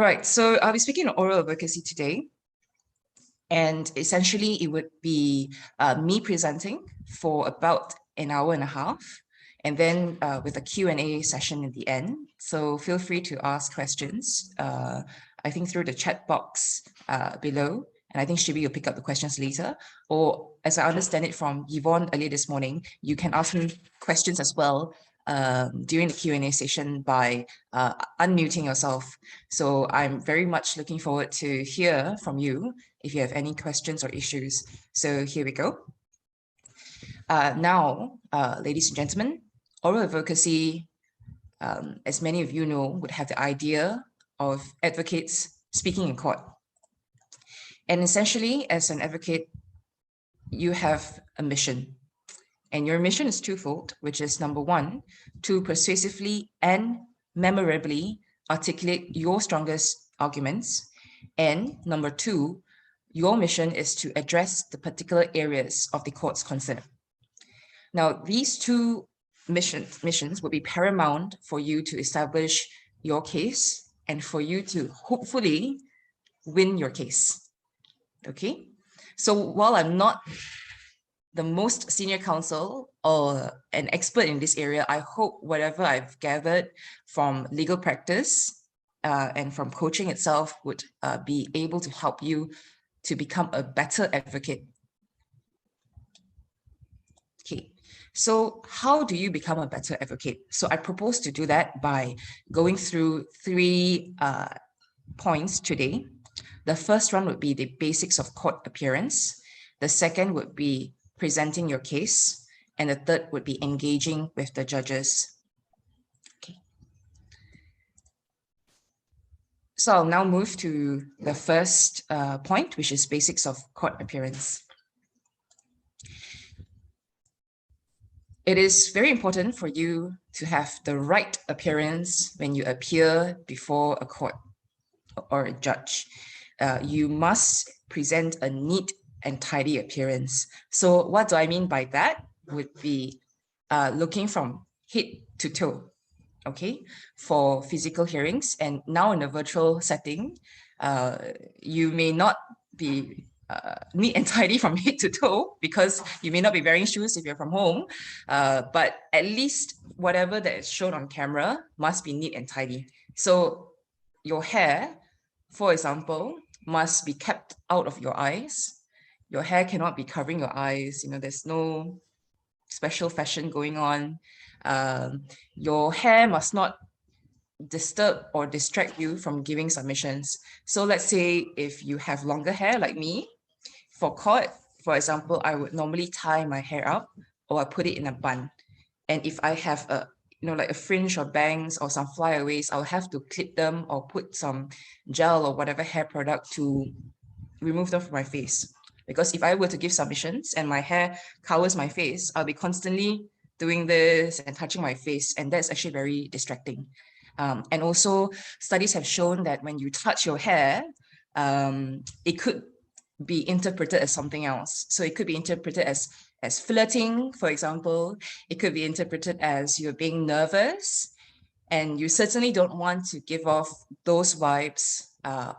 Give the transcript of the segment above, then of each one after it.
right, so I'll be speaking on oral advocacy today. And essentially, it would be me presenting for about an hour and a half, and then with a Q&A session at the end. So feel free to ask questions, I think through the chat box below. And I think Shibi will pick up the questions later. Or as I understand it from Yvonne earlier this morning, you can ask me questions as well during the Q&A session by unmuting yourself. So I'm very much looking forward to hear from you if you have any questions or issues. So here we go. Now, ladies and gentlemen, oral advocacy, as many of you know, would have the idea of advocates speaking in court. And essentially, as an advocate, you have a mission. And your mission is twofold, which is number one, to persuasively and memorably articulate your strongest arguments. And number two, your mission is to address the particular areas of the court's concern. Now, these two missions will be paramount for you to establish your case and for you to hopefully win your case. Okay, so while I'm not the most senior counsel or an expert in this area, I hope whatever I've gathered from legal practice and from coaching itself would be able to help you to become a better advocate. Okay, so how do you become a better advocate? So I propose to do that by going through three points today. The first one would be the basics of court appearance. The second would be presenting your case. And the third would be engaging with the judges. Okay. So I'll now move to the first point, which is basics of court appearance. It is very important for you to have the right appearance when you appear before a court or a judge. You must present a neat and tidy appearance. So what do I mean by that? Would be looking from head to toe, okay, for physical hearings. And now in a virtual setting, you may not be neat and tidy from head to toe because you may not be wearing shoes if you're from home, but at least whatever that is shown on camera must be neat and tidy. So your hair, for example, must be kept out of your eyes. Your hair cannot be covering your eyes. You know, there's no special fashion going on. Your hair must not disturb or distract you from giving submissions. So let's say if you have longer hair like me, for court, for example, I would normally tie my hair up or I put it in a bun. And if I have a like a fringe or bangs or some flyaways, I'll have to clip them or put some gel or whatever hair product to remove them from my face. Because if I were to give submissions and my hair covers my face, I'll be constantly doing this and touching my face, and that's actually very distracting. And also, studies have shown that when you touch your hair, it could be interpreted as something else. So it could be interpreted as flirting, for example. It could be interpreted as you're being nervous, and you certainly don't want to give off those vibes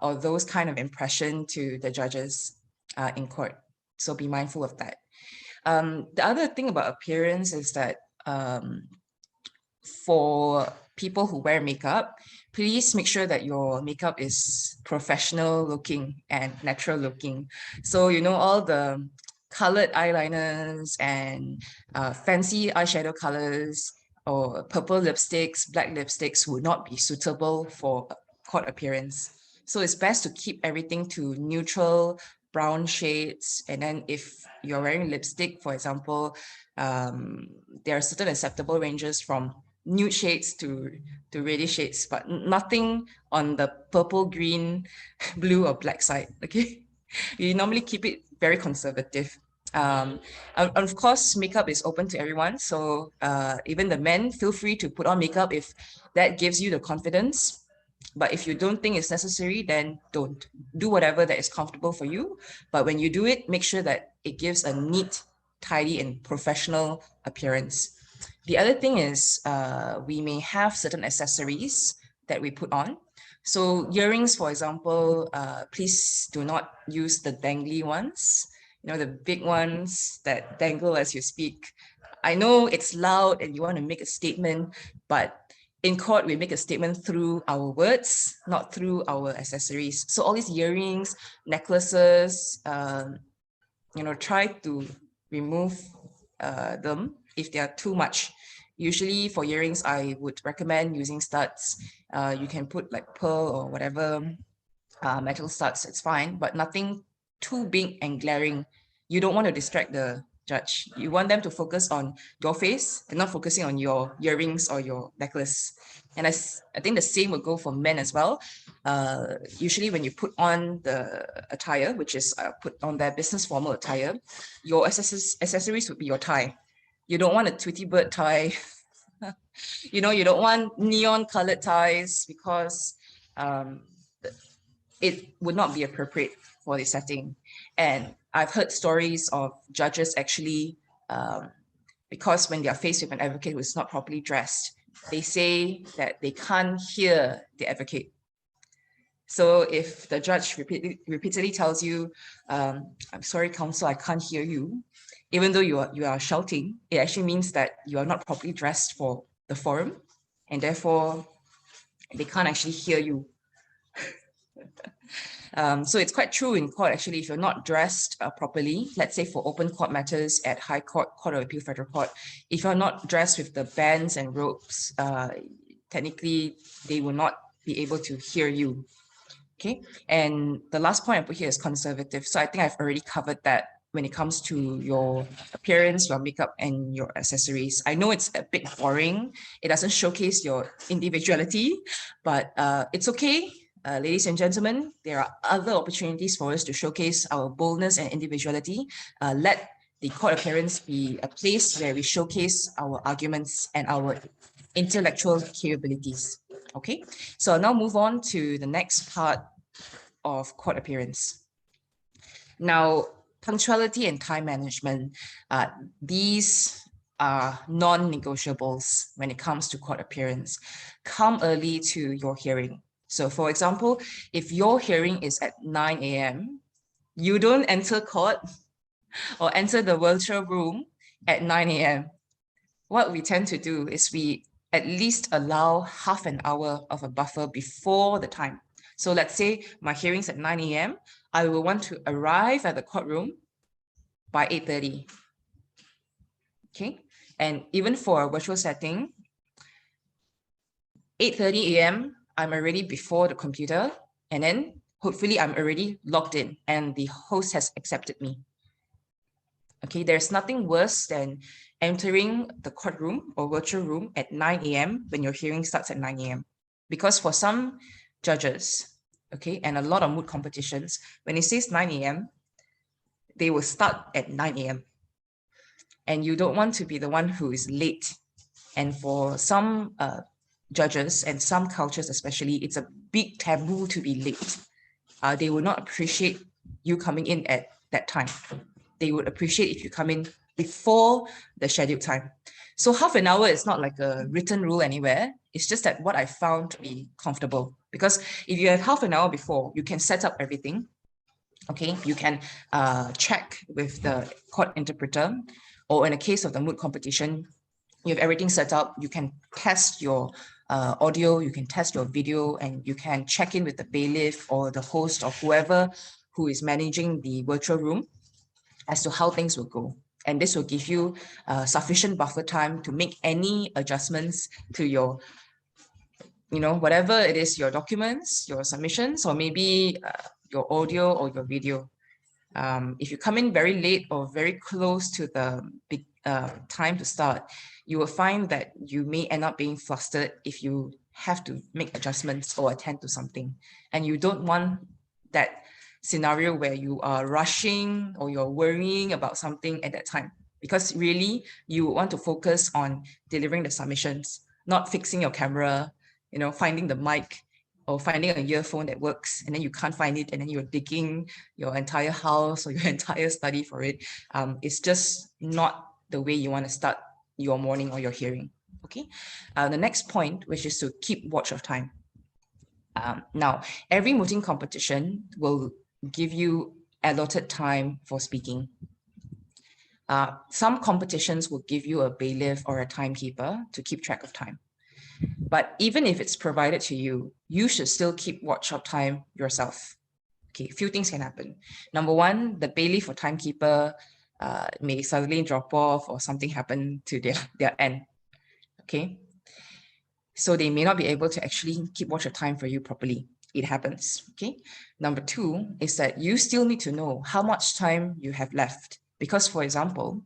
or those kind of impression to the judges in court. So be mindful of that. The other thing about appearance is that for people who wear makeup, please make sure that your makeup is professional looking and natural looking. So, all the colored eyeliners and fancy eyeshadow colors or purple lipsticks, black lipsticks would not be suitable for court appearance. So it's best to keep everything to neutral brown shades. And then if you're wearing lipstick, for example, there are certain acceptable ranges from nude shades to reddish shades, but nothing on the purple, green, blue, or black side. Okay, you normally keep it very conservative. Of course, makeup is open to everyone, so even the men, feel free to put on makeup if that gives you the confidence. But if you don't think it's necessary, then don't. Do whatever that is comfortable for you. But when you do it, make sure that it gives a neat, tidy, and professional appearance. The other thing is we may have certain accessories that we put on. So earrings, for example, please do not use the dangly ones, the big ones that dangle as you speak. I know it's loud and you want to make a statement, but in court, we make a statement through our words, not through our accessories. So all these earrings, necklaces, try to remove them if they are too much. Usually for earrings, I would recommend using studs. You can put like pearl or whatever metal studs, it's fine, but nothing too big and glaring. You don't want to distract the judge. You want them to focus on your face and not focusing on your earrings or your necklace. And I think the same will go for men as well. Usually when you put on the attire, which is put on their business formal attire, your accessories would be your tie. You don't want a Tweety Bird tie. You don't want neon colored ties because it would not be appropriate for the setting. And I've heard stories of judges actually, because when they are faced with an advocate who is not properly dressed, they say that they can't hear the advocate. So if the judge repeatedly tells you, I'm sorry, counsel, I can't hear you, even though you are shouting, it actually means that you are not properly dressed for the forum, and therefore they can't actually hear you. So it's quite true in court, actually, if you're not dressed properly, let's say for open court matters at High Court, Court of Appeal, Federal Court, if you're not dressed with the bands and ropes, technically they will not be able to hear you. Okay, and the last point I put here is conservative. So I think I've already covered that when it comes to your appearance, your makeup, and your accessories. I know it's a bit boring. It doesn't showcase your individuality, but it's okay. Ladies and gentlemen, there are other opportunities for us to showcase our boldness and individuality. Let the court appearance be a place where we showcase our arguments and our intellectual capabilities. Okay, so I'll now move on to the next part of court appearance. Now, punctuality and time management, these are non-negotiables when it comes to court appearance. Come early to your hearing. So for example, if your hearing is at 9 a.m., you don't enter court or enter the virtual room at 9 a.m. What we tend to do is we at least allow half an hour of a buffer before the time. So let's say my hearing's at 9 a.m. I will want to arrive at the courtroom by 8:30. Okay, and even for a virtual setting, 8:30 a.m., I'm already before the computer, and then hopefully I'm already logged in and the host has accepted me. Okay, there's nothing worse than entering the courtroom or virtual room at 9 a.m. when your hearing starts at 9 a.m. Because for some judges, okay, and a lot of moot competitions, when it says 9 a.m., they will start at 9 a.m. And you don't want to be the one who is late. And for some judges and some cultures especially, it's a big taboo to be late. They will not appreciate you coming in at that time. They would appreciate if you come in before the scheduled time. So half an hour is not like a written rule anywhere. It's just that what I found to be comfortable. Because if you have half an hour before, you can set up everything. Okay, you can check with the court interpreter, or in a case of the moot competition, you have everything set up. You can test your audio, you can test your video, and you can check in with the bailiff or the host or whoever who is managing the virtual room as to how things will go. And this will give you sufficient buffer time to make any adjustments to your, whatever it is, your documents, your submissions, or maybe your audio or your video. If you come in very late or very close to the big time to start, you will find that you may end up being flustered if you have to make adjustments or attend to something. And you don't want that scenario where you are rushing or you're worrying about something at that time, because really you want to focus on delivering the submissions, not fixing your camera, finding the mic or finding an earphone that works and then you can't find it and then you're digging your entire house or your entire study for it. It's just not the way you want to start your morning or your hearing. Okay. The next point, which is to keep watch of time. Now, every mooting competition will give you allotted time for speaking. Some competitions will give you a bailiff or a timekeeper to keep track of time. But even if it's provided to you, you should still keep watch of time yourself. Okay, a few things can happen. Number one, the bailiff or timekeeper may suddenly drop off or something happen to their end. Okay, so they may not be able to actually keep watch of time for you properly. It happens. Okay. Number two is that you still need to know how much time you have left. Because, for example,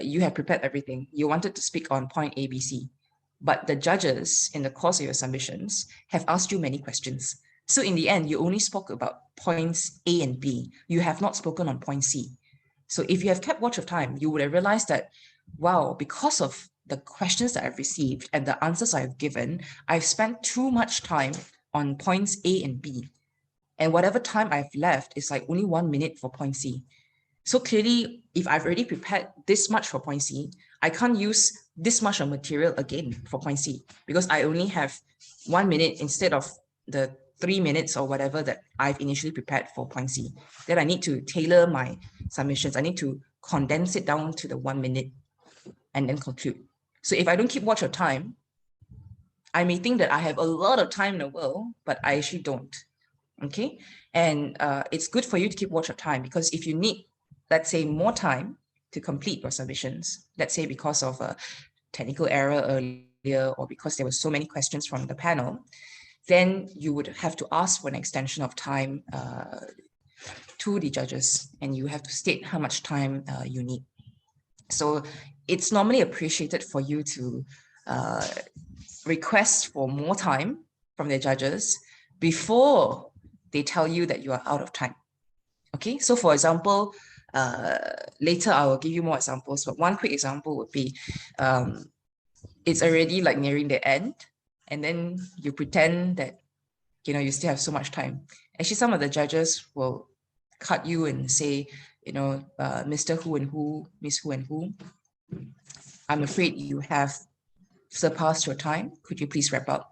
you have prepared everything. You wanted to speak on point ABC, but the judges in the course of your submissions have asked you many questions. So in the end, you only spoke about points A and B. You have not spoken on point C. So if you have kept watch of time, you would have realized that, wow, because of the questions that I've received and the answers I've given, I've spent too much time on points A and B. And whatever time I've left is like only 1 minute for point C. So clearly, if I've already prepared this much for point C, I can't use this much of material again for point C because I only have 1 minute instead of the 3 minutes or whatever that I've initially prepared for point C. Then I need to tailor my submissions. I need to condense it down to the 1 minute and then conclude. So if I don't keep watch of time, I may think that I have a lot of time in the world, but I actually don't. Okay. And it's good for you to keep watch of time because if you need, let's say, more time to complete your submissions, let's say because of a technical error earlier or because there were so many questions from the panel, then you would have to ask for an extension of time to the judges and you have to state how much time you need. So it's normally appreciated for you to request for more time from the judges before they tell you that you are out of time. Okay, so for example, later I will give you more examples, but one quick example would be it's already like nearing the end, and then you pretend that you still have so much time. Actually, some of the judges will cut you and say, Mr. Who and Who, Miss Who and Who, I'm afraid you have surpassed your time. Could you please wrap up?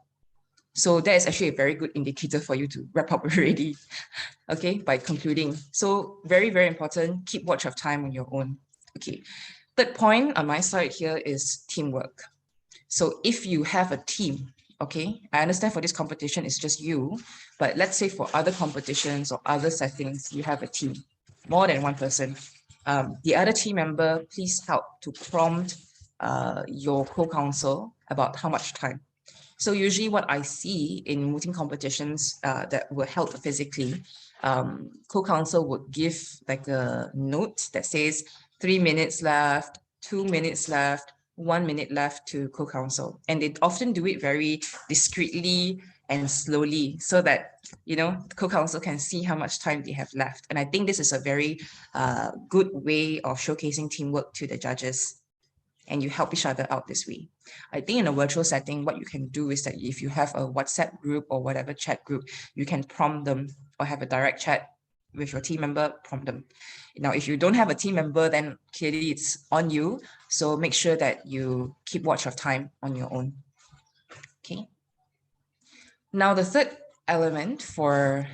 So that is actually a very good indicator for you to wrap up already, okay, by concluding. So very, very important, keep watch of time on your own. Okay, third point on my side here is teamwork. So if you have a team, okay, I understand for this competition it's just you, but let's say for other competitions or other settings, you have a team, more than one person. The other team member, please help to prompt your co-counsel about how much time. So usually what I see in mooting competitions that were held physically, co-counsel would give like a note that says 3 minutes left, 2 minutes left, 1 minute left to co-counsel. And they often do it very discreetly and slowly so that, co-counsel can see how much time they have left. And I think this is a very good way of showcasing teamwork to the judges. And you help each other out this way. I think in a virtual setting, what you can do is that if you have a WhatsApp group or whatever chat group, you can prompt them or have a direct chat with your team member, prompt them. Now, if you don't have a team member, then clearly it's on you. So make sure that you keep watch of time on your own. Okay. Now, the third element for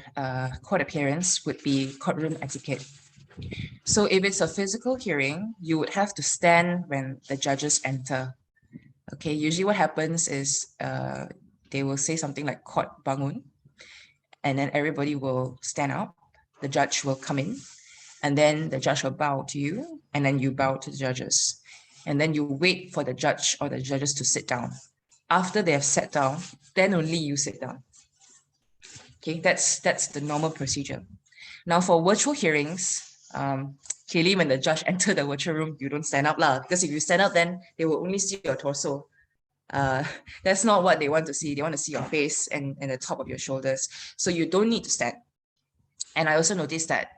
court appearance would be courtroom etiquette. So if it's a physical hearing, you would have to stand when the judges enter. Okay, usually what happens is they will say something like court bangun, and then everybody will stand up. The judge will come in, and then the judge will bow to you, and then you bow to the judges. And then you wait for the judge or the judges to sit down. After they have sat down, then only you sit down. Okay, that's the normal procedure. Now for virtual hearings, clearly when the judge enter the virtual room, you don't stand up lah, because if you stand up, then they will only see your torso. That's not what they want to see. They want to see your face and the top of your shoulders. So you don't need to stand. And I also noticed that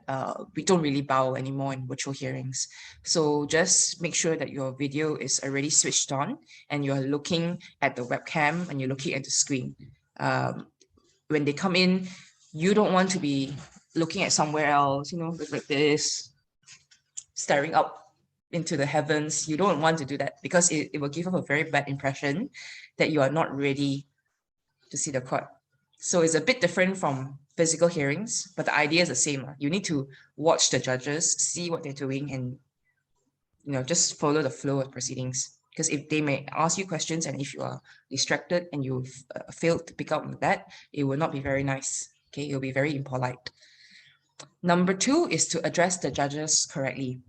we don't really bow anymore in virtual hearings. So just make sure that your video is already switched on and you're looking at the webcam and you're looking at the screen. When they come in, you don't want to be looking at somewhere else, like this, staring up into the heavens. You don't want to do that because it will give off a very bad impression that you are not ready to see the court. So it's a bit different from physical hearings, but the idea is the same. You need to watch the judges, see what they're doing, and just follow the flow of proceedings. Because if they may ask you questions, and if you are distracted and you've failed to pick up on that, it will not be very nice. Okay, it will be very impolite. Number two is to address the judges correctly.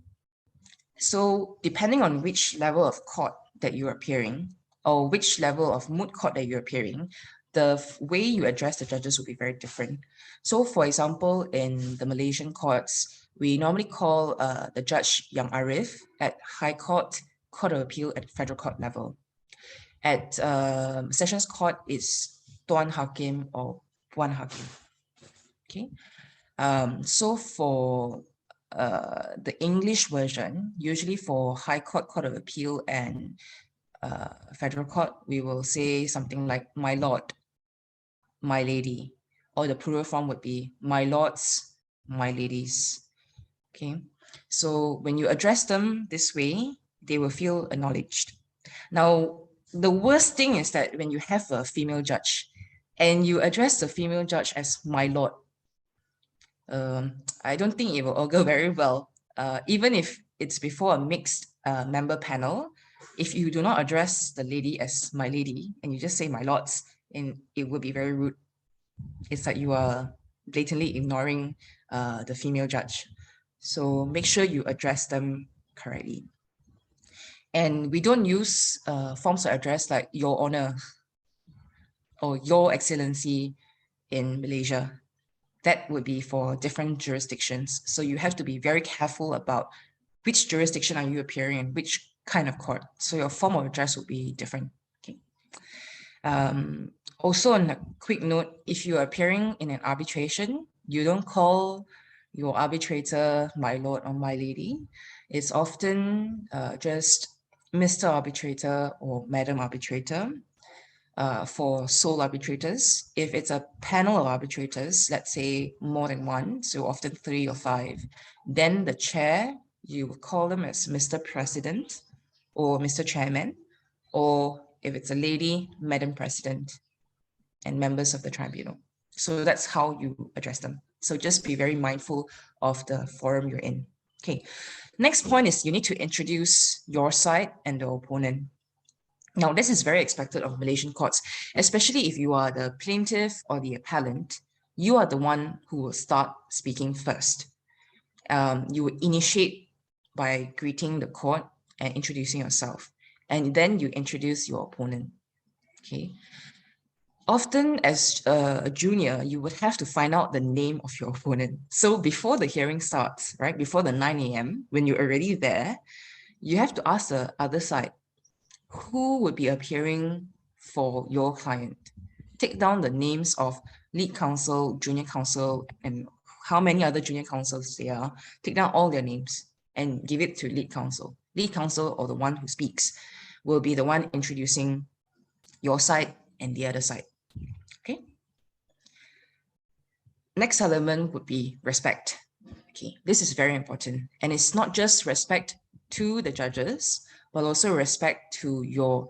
So depending on which level of court that you're appearing, or which level of moot court that you're appearing, the way you address the judges will be very different. So for example, in the Malaysian courts, we normally call the judge Yang Arif at High Court, Court of Appeal at Federal Court level. At Sessions Court, it's Tuan Hakim or Puan Hakim. Okay. So for the English version, usually for High Court, Court of Appeal, and Federal Court, we will say something like my lord, my lady, or the plural form would be my lords, my ladies. Okay, so when you address them this way, they will feel acknowledged. Now, the worst thing is that when you have a female judge and you address the female judge as my lord, I don't think it will all go very well. Even if it's before a mixed member panel, if you do not address the lady as my lady and you just say my lords, and it would be very rude. It's like you are blatantly ignoring the female judge. So make sure you address them correctly. And we don't use forms of address like Your Honor or Your Excellency in Malaysia. That would be for different jurisdictions. So you have to be very careful about which jurisdiction are you appearing in, which kind of court. So your form of address will be different. Okay. Also, on a quick note, if you are appearing in an arbitration, you don't call your arbitrator my lord or my lady. It's often just Mr. Arbitrator or Madam Arbitrator. For sole arbitrators. If it's a panel of arbitrators, let's say more than one, so often 3 or 5, then the chair, you will call them as Mr. President or Mr. Chairman, or if it's a lady, Madam President, and members of the tribunal. So that's how you address them. So just be very mindful of the forum you're in. Okay. Next point is you need to introduce your side and the opponent. Now, this is very expected of Malaysian courts, especially if you are the plaintiff or the appellant. You are the one who will start speaking first. You will initiate by greeting the court and introducing yourself, and then you introduce your opponent. Okay. Often, as a junior, you would have to find out the name of your opponent. So before the hearing starts, right, before the 9 a.m., when you're already there, you have to ask the other side, who would be appearing for your client? Take down the names of lead counsel, junior counsel, and how many other junior counsels there are. Take down all their names and give it to lead counsel. Lead counsel, or the one who speaks, will be the one introducing your side and the other side. Okay. Next element would be respect. Okay, this is very important. And it's not just respect to the judges, but also respect to your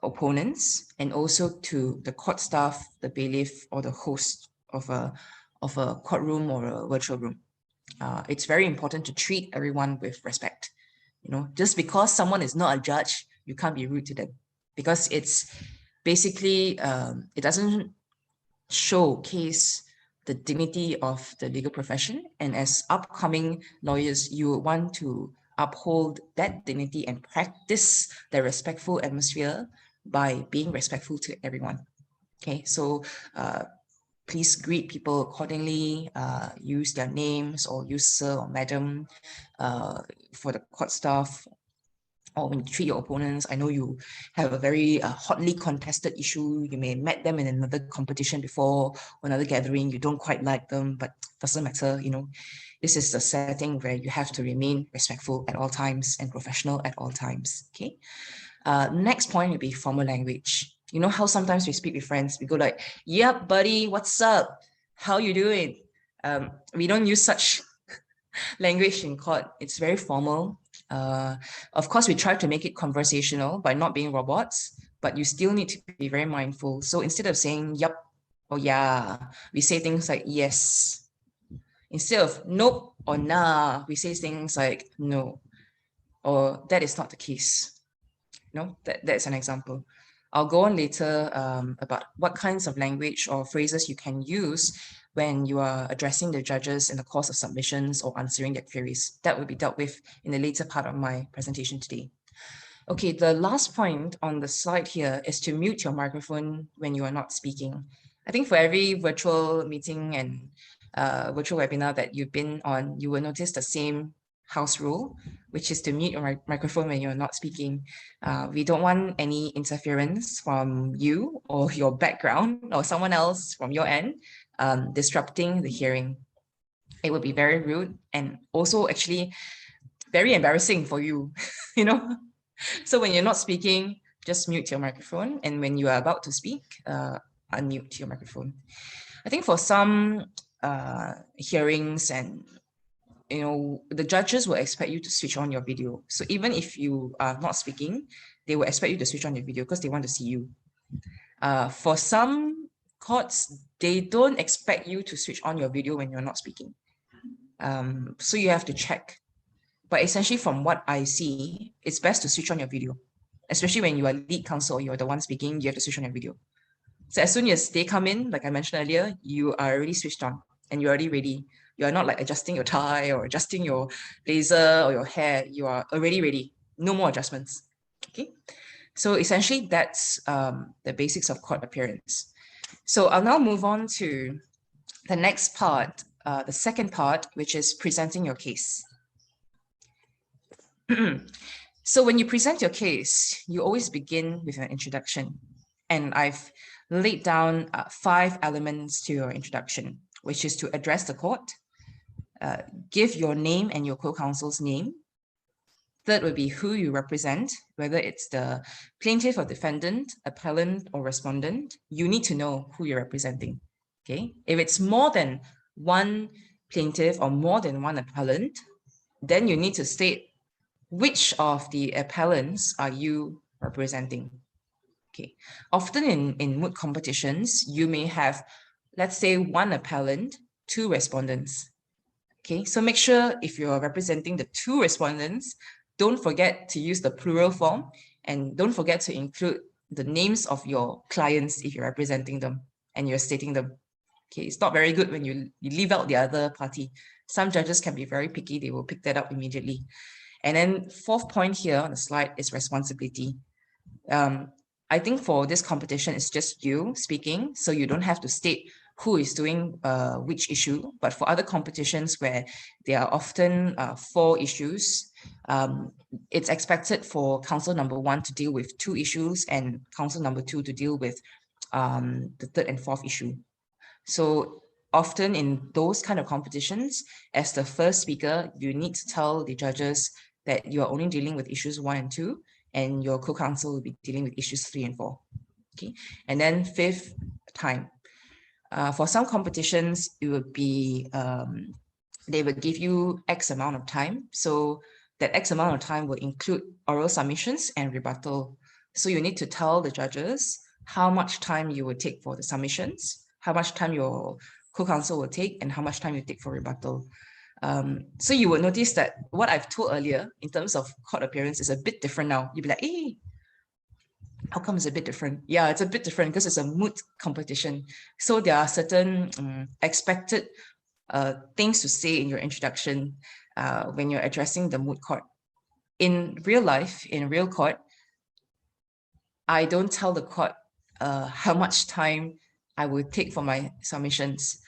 opponents and also to the court staff, the bailiff, or the host of a courtroom or a virtual room. It's very important to treat everyone with respect. Just because someone is not a judge, you can't be rude to them, because it's basically, it doesn't showcase the dignity of the legal profession. And as upcoming lawyers, you want to uphold that dignity and practice the respectful atmosphere by being respectful to everyone. Okay, so please greet people accordingly, use their names or use sir or madam for the court staff. Or when you treat your opponents, I know you have a very hotly contested issue. You may have met them in another competition before, or another gathering. You don't quite like them, but doesn't matter. This is the setting where you have to remain respectful at all times and professional at all times. Okay. Next point would be formal language. You know how sometimes we speak with friends, we go like, "Yep, buddy, what's up? How you doing?" We don't use such language in court. It's very formal. Of course, we try to make it conversational by not being robots, but you still need to be very mindful. So instead of saying, "Yup," or yeah. We say things like yes. Instead of nope or nah, we say things like no, or that is not the case. That's an example. I'll go on later about what kinds of language or phrases you can use when you are addressing the judges in the course of submissions or answering their queries. That will be dealt with in the later part of my presentation today. Okay, the last point on the slide here is to mute your microphone when you are not speaking. I think for every virtual meeting and virtual webinar that you've been on, you will notice the same house rule, which is to mute your microphone when you're not speaking. We don't want any interference from you or your background or someone else from your end disrupting the hearing. It would be very rude and also actually very embarrassing for you, you know. So when you're not speaking, just mute your microphone. And when you are about to speak, unmute your microphone. I think for some hearings and, the judges will expect you to switch on your video. So even if you are not speaking, they will expect you to switch on your video because they want to see you. For some courts, they don't expect you to switch on your video when you're not speaking. So you have to check. But essentially, from what I see, it's best to switch on your video, especially when you are lead counsel, you're the one speaking, you have to switch on your video. So as soon as they come in, like I mentioned earlier, you are already switched on and you're already ready. You are not like adjusting your tie or adjusting your blazer or your hair. You are already ready. No more adjustments. Okay. So essentially, that's the basics of court appearance. So I'll now move on to the next part, the second part, which is presenting your case. So when you present your case, you always begin with an introduction. And I've laid down 5 elements to your introduction, which is to address the court, give your name and your co-counsel's name. Third would be who you represent, whether it's the plaintiff or defendant, appellant or respondent. You need to know who you're representing. Okay. If it's more than one plaintiff or more than one appellant, then you need to state which of the appellants are you representing. Okay. Often in moot competitions, you may have, let's say, one appellant, 2 respondents. Okay, so make sure if you're representing the 2 respondents, don't forget to use the plural form and don't forget to include the names of your clients if you're representing them and you're stating them. Okay, it's not very good when you leave out the other party. Some judges can be very picky, they will pick that up immediately. And then 4th point here on the slide is responsibility. I think for this competition, it's just you speaking, so you don't have to state who is doing which issue. But for other competitions where there are often 4 issues, it's expected for counsel number 1 to deal with 2 issues and counsel number 2 to deal with the 3rd and 4th issue. So often in those kind of competitions, as the first speaker, you need to tell the judges that you're only dealing with issues 1 and 2, and your co-counsel will be dealing with issues 3 and 4. Okay, and then 5th, time. For some competitions, it would be they will give you X amount of time. So that X amount of time will include oral submissions and rebuttal. So you need to tell the judges how much time you will take for the submissions, how much time your co-counsel will take, and how much time you take for rebuttal. So you will notice that what I've told earlier in terms of court appearance is a bit different now. You'll be like, hey, how come it's a bit different? Yeah, it's a bit different because it's a moot competition. So there are certain expected things to say in your introduction when you're addressing the moot court. In real life, in real court, I don't tell the court how much time I will take for my submissions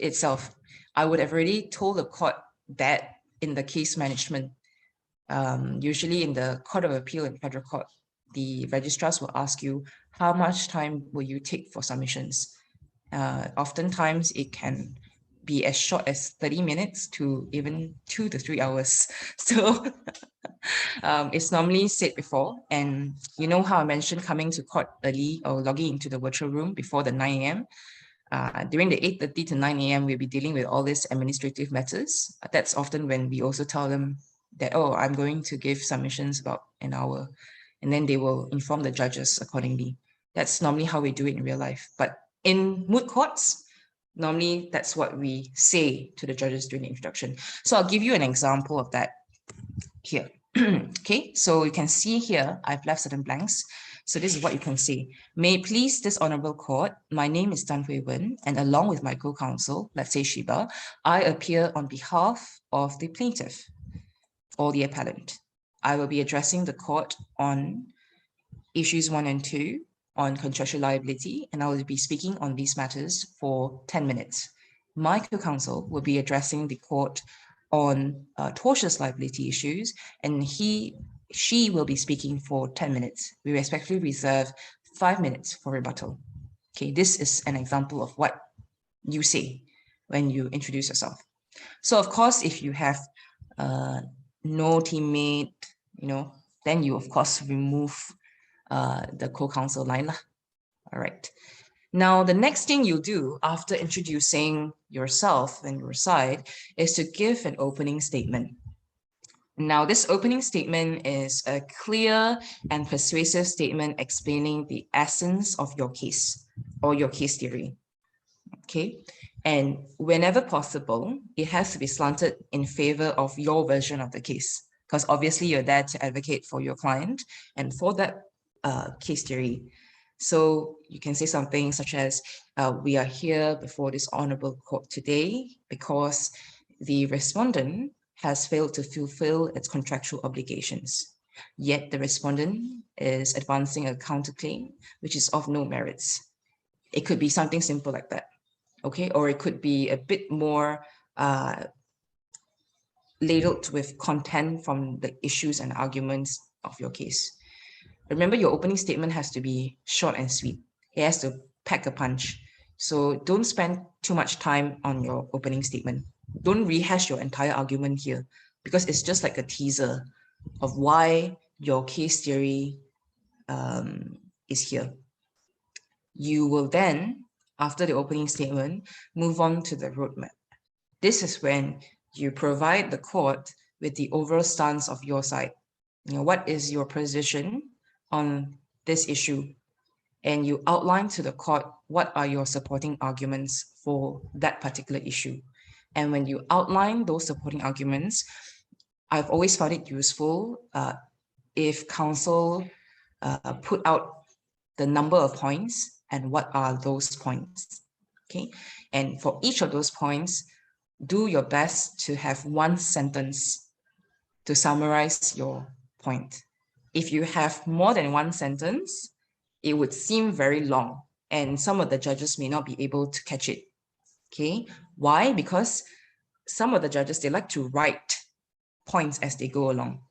itself. I would have already told the court that in the case management. Usually in the Court of Appeal and Federal Court, the registrars will ask you, how much time will you take for submissions? Oftentimes it can be as short as 30 minutes to even 2 to 3 hours. So it's normally said before. And you know how I mentioned coming to court early or logging into the virtual room before the 9 a.m. During the 8:30 to 9 a.m., we'll be dealing with all these administrative matters. That's often when we also tell them that, oh, I'm going to give submissions about an hour. And then they will inform the judges accordingly. That's normally how we do it in real life. But in moot courts, normally that's what we say to the judges during the introduction. So I'll give you an example of that here. Okay, so you can see here, I've left certain blanks. So this is what you can see. May it please this honorable court, my name is Tan Hui Wen, and along with my co-counsel, let's say Shiba, I appear on behalf of the plaintiff or the appellant. I will be addressing the court on issues 1 and 2 on contractual liability, and I will be speaking on these matters for 10 minutes. My co-counsel will be addressing the court on tortious liability issues, and she will be speaking for 10 minutes. We respectfully reserve 5 minutes for rebuttal. Okay, this is an example of what you say when you introduce yourself. So of course, if you have no teammate, then you of course remove the co-counsel line. All right. Now, the next thing you do after introducing yourself and your side is to give an opening statement. Now, this opening statement is a clear and persuasive statement explaining the essence of your case or your case theory. Okay. And whenever possible, it has to be slanted in favor of your version of the case, because obviously you're there to advocate for your client and for that case theory. So you can say something such as, we are here before this honorable court today because the respondent has failed to fulfill its contractual obligations. Yet the respondent is advancing a counterclaim, which is of no merits. It could be something simple like that. Okay, or it could be a bit more ladled with content from the issues and arguments of your case. Remember, your opening statement has to be short and sweet. It has to pack a punch. So don't spend too much time on your opening statement. Don't rehash your entire argument here, because it's just like a teaser of why your case theory is here. You will then, after the opening statement, move on to the roadmap. This is when you provide the court with the overall stance of your side. What is your position on this issue? And you outline to the court what are your supporting arguments for that particular issue. And when you outline those supporting arguments, I've always found it useful if counsel put out the number of points and what are those points, okay? And for each of those points, do your best to have one sentence to summarize your point. If you have more than one sentence, it would seem very long, and some of the judges may not be able to catch it, okay? Why? Because some of the judges, they like to write points as they go along,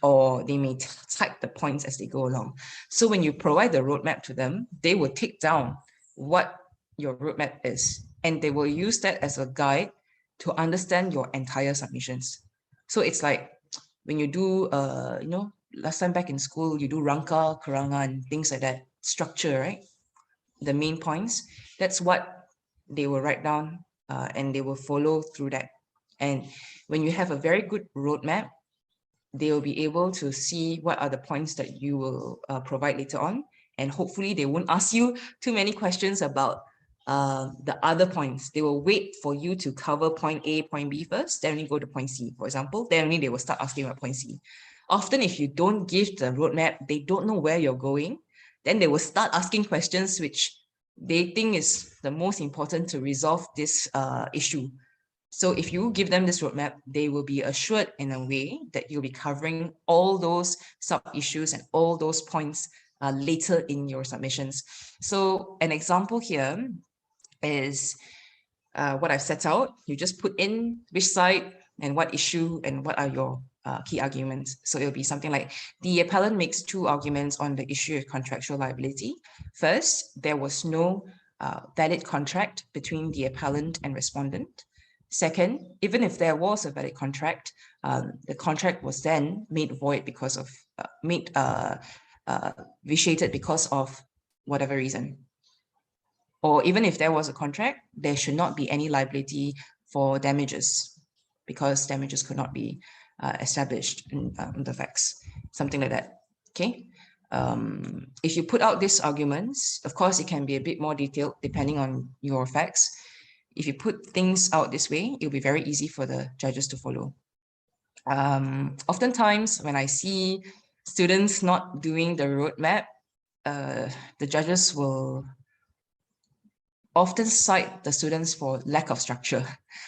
or they may type the points as they go along. So when you provide the roadmap to them, they will take down what your roadmap is, and they will use that as a guide to understand your entire submissions. So it's like when you do, last time back in school, you do rangka, kerangan, things like that, structure, right? The main points, that's what they will write down and they will follow through that. And when you have a very good roadmap, they will be able to see what are the points that you will provide later on. And hopefully they won't ask you too many questions about the other points. They will wait for you to cover point A, point B first, then only go to point C, for example. Then only they will start asking about point C. Often if you don't give the roadmap, they don't know where you're going. Then they will start asking questions which they think is the most important to resolve this issue. So if you give them this roadmap, they will be assured in a way that you'll be covering all those sub-issues and all those points later in your submissions. So an example here is what I've set out. You just put in which side and what issue and what are your key arguments. So it'll be something like, the appellant makes two arguments on the issue of contractual liability. First, there was no valid contract between the appellant and respondent. Second, even if there was a valid contract, the contract was then made void because of, vitiated because of whatever reason. Or even if there was a contract, there should not be any liability for damages because damages could not be established in the facts, something like that, okay? If you put out these arguments, of course, it can be a bit more detailed depending on your facts. If you put things out this way, it'll be very easy for the judges to follow. Oftentimes, when I see students not doing the roadmap, the judges will often cite the students for lack of structure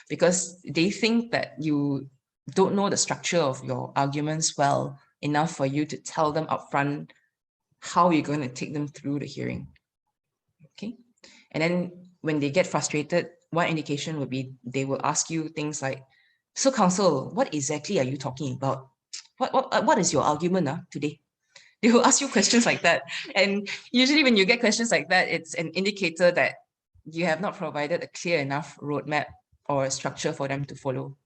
because they think that you don't know the structure of your arguments well enough for you to tell them upfront how you're going to take them through the hearing. Okay. And then when they get frustrated, one indication would be they will ask you things like, so counsel, what exactly are you talking about? What is your argument today? They will ask you questions like that. And usually when you get questions like that, it's an indicator that you have not provided a clear enough roadmap or a structure for them to follow.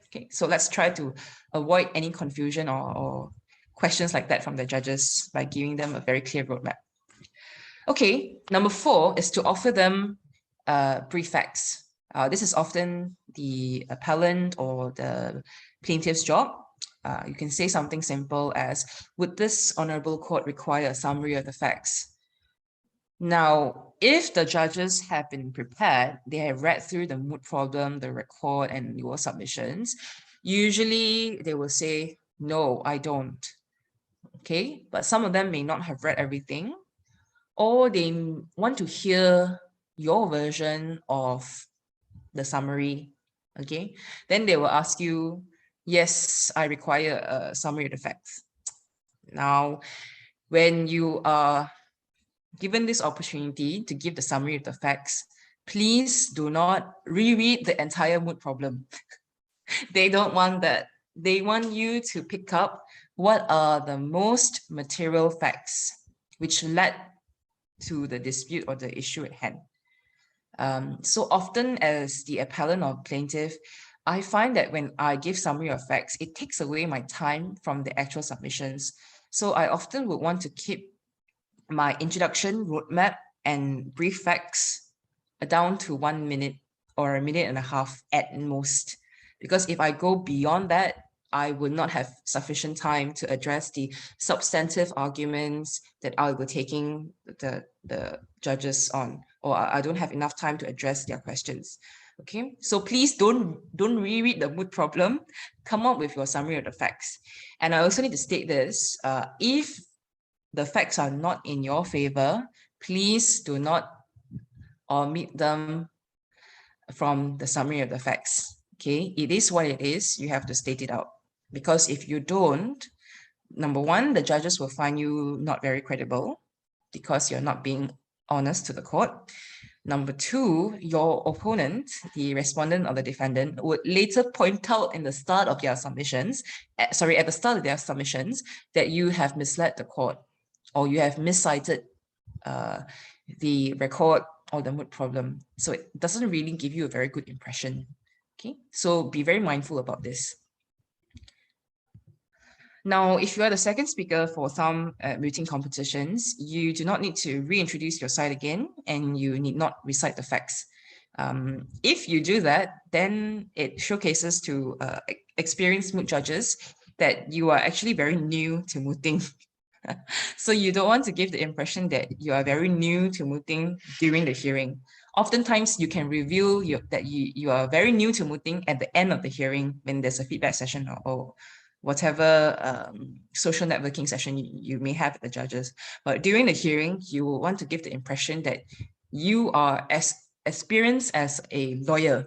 Okay, so let's try to avoid any confusion or questions like that from the judges by giving them a very clear roadmap. Okay, number 4 is to offer them brief facts. This is often the appellant or the plaintiff's job. You can say something simple as, would this honorable court require a summary of the facts? Now, if the judges have been prepared, they have read through the moot problem, the record, and your submissions, usually they will say, no, I don't. Okay, but some of them may not have read everything, or they want to hear your version of the summary. Okay, then they will ask you, yes, I require a summary of the facts. Now, when you are given this opportunity to give the summary of the facts, please do not reread the entire moot problem. They don't want that. They want you to pick up what are the most material facts which led to the dispute or the issue at hand. So often as the appellant or plaintiff, I find that when I give summary of facts, it takes away my time from the actual submissions. So I often would want to keep my introduction, roadmap, and brief facts down to 1 minute or 1.5 minutes at most. Because if I go beyond that, I would not have sufficient time to address the substantive arguments that I will be taking the judges on, or I don't have enough time to address their questions. Okay, so please don't reread the moot problem. Come up with your summary of the facts. And I also need to state this: if the facts are not in your favor, please do not omit them from the summary of the facts. Okay, it is what it is. You have to state it out. Because if you don't, number 1, the judges will find you not very credible because you're not being honest to the court. Number 2, your opponent, the respondent or the defendant, would later point out in the start of their submissions, at the start of their submissions, that you have misled the court or you have miscited the record or the moot problem. So it doesn't really give you a very good impression. Okay, so be very mindful about this. Now, if you are the second speaker for some mooting competitions, you do not need to reintroduce your side again, and you need not recite the facts. If you do that, then it showcases to experienced moot judges that you are actually very new to mooting. So you don't want to give the impression that you are very new to mooting during the hearing. Oftentimes, you can reveal that you are very new to mooting at the end of the hearing when there's a feedback session or whatever social networking session you may have with the judges. But during the hearing, you will want to give the impression that you are as experienced as a lawyer.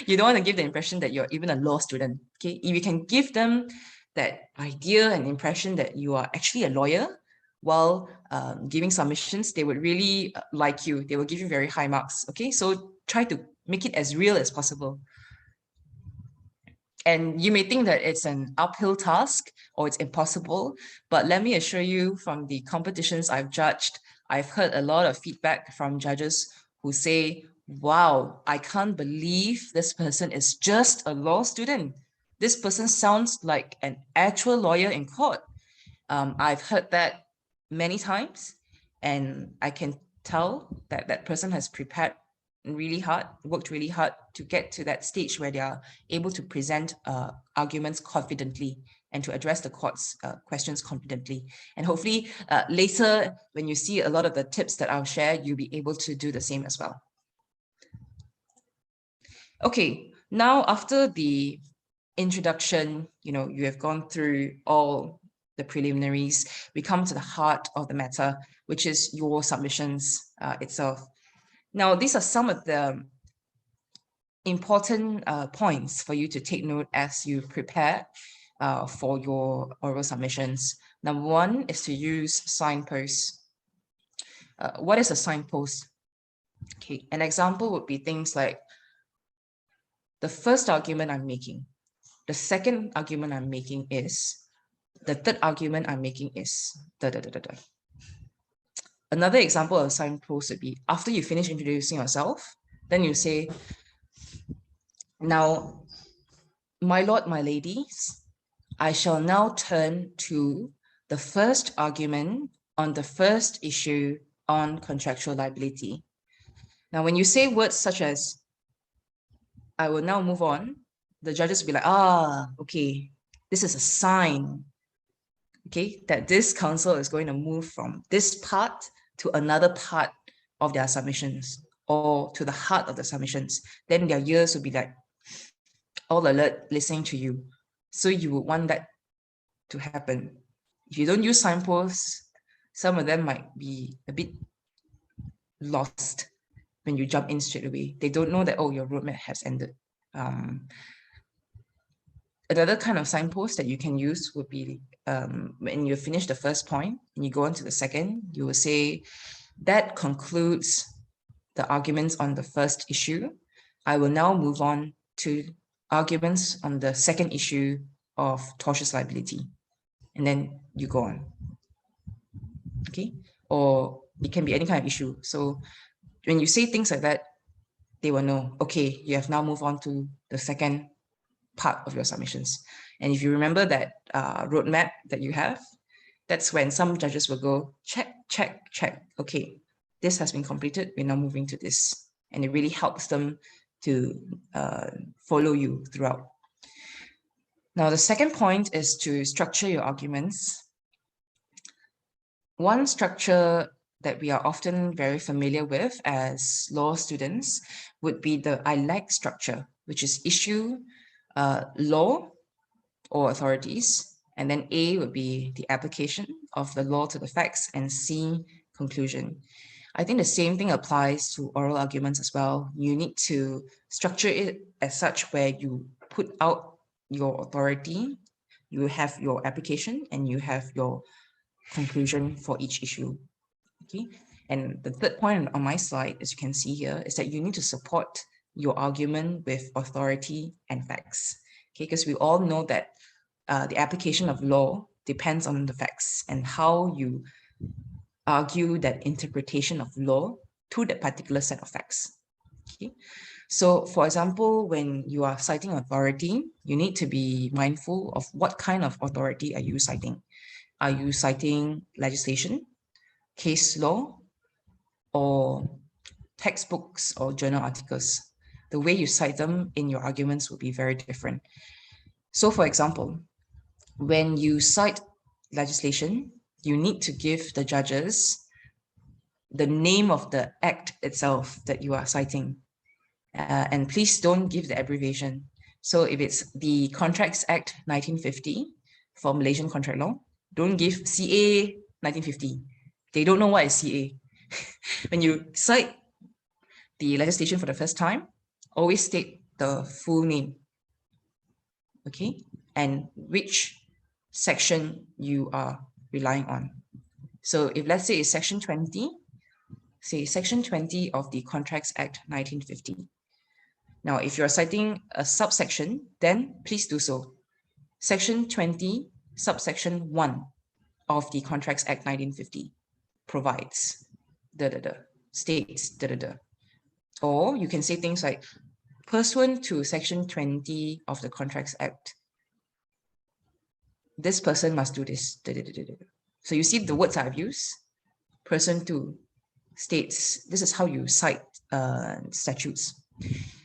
You don't want to give the impression that you're even a law student. Okay, if you can give them that idea and impression that you are actually a lawyer while giving submissions, they would really like you. They will give you very high marks. Okay, so try to make it as real as possible. And you may think that it's an uphill task or it's impossible, but let me assure you, from the competitions I've judged, I've heard a lot of feedback from judges who say, wow, I can't believe this person is just a law student. This person sounds like an actual lawyer in court. I've heard that many times, and I can tell that that person has prepared really hard, worked really hard to get to that stage where they are able to present arguments confidently and to address the court's questions confidently. And hopefully later, when you see a lot of the tips that I'll share, you'll be able to do the same as well. Okay, now after the introduction, you have gone through all the preliminaries, we come to the heart of the matter, which is your submissions itself. Now, these are some of the important points for you to take note as you prepare for your oral submissions. Number one is to use signposts. What is a signpost? Okay, an example would be things like the first argument I'm making, the second argument I'm making is, the third argument I'm making is, da da da da da. Another example of a signpost would be after you finish introducing yourself, then you say, now, my lord, my ladies, I shall now turn to the first argument on the first issue on contractual liability. Now, when you say words such as, I will now move on, the judges will be like, okay, this is a sign, okay, that this counsel is going to move from this part to another part of their submissions or to the heart of the submissions. Then their ears will be like all alert, listening to you. So you would want that to happen. If you don't use signposts, some of them might be a bit lost when you jump in straight away. They don't know that, oh, your roadmap has ended. Another kind of signpost that you can use would be when you finish the first point and you go on to the second, you will say, that concludes the arguments on the first issue. I will now move on to arguments on the second issue of tortious liability. And then you go on. Okay? Or it can be any kind of issue. So when you say things like that, they will know, okay, you have now moved on to the second part of your submissions. And if you remember that roadmap that you have, that's when some judges will go, check, check, check. Okay, this has been completed. We're now moving to this. And it really helps them to follow you throughout. Now, the second point is to structure your arguments. One structure that we are often very familiar with as law students would be the ILAC structure, which is issue, law or authorities, and then A would be the application of the law to the facts, and C, conclusion. I think the same thing applies to oral arguments as well. You need to structure it as such where you put out your authority, you have your application, and you have your conclusion for each issue. Okay, and the third point on my slide, as you can see here, is that you need to support your argument with authority and facts. Okay, because we all know that the application of law depends on the facts and how you argue that interpretation of law to that particular set of facts. Okay, so for example, when you are citing authority, you need to be mindful of what kind of authority are you citing. Are you citing legislation, case law, or textbooks or journal articles? The way you cite them in your arguments will be very different. So for example, when you cite legislation, you need to give the judges the name of the act itself that you are citing. And please don't give the abbreviation. So if it's the Contracts Act 1950 for Malaysian contract law, don't give CA 1950. They don't know what is CA. When you cite the legislation for the first time, always state the full name, okay, and which section you are relying on. So if let's say it's section 20, say section 20 of the Contracts Act 1950. Now, if you're citing a subsection, then please do so. Section 20, subsection 1 of the Contracts Act 1950 provides, states, Or you can say things like, pursuant to section 20 of the Contracts Act, this person must do this. So you see the words I've used, pursuant to, states this is how you cite statutes.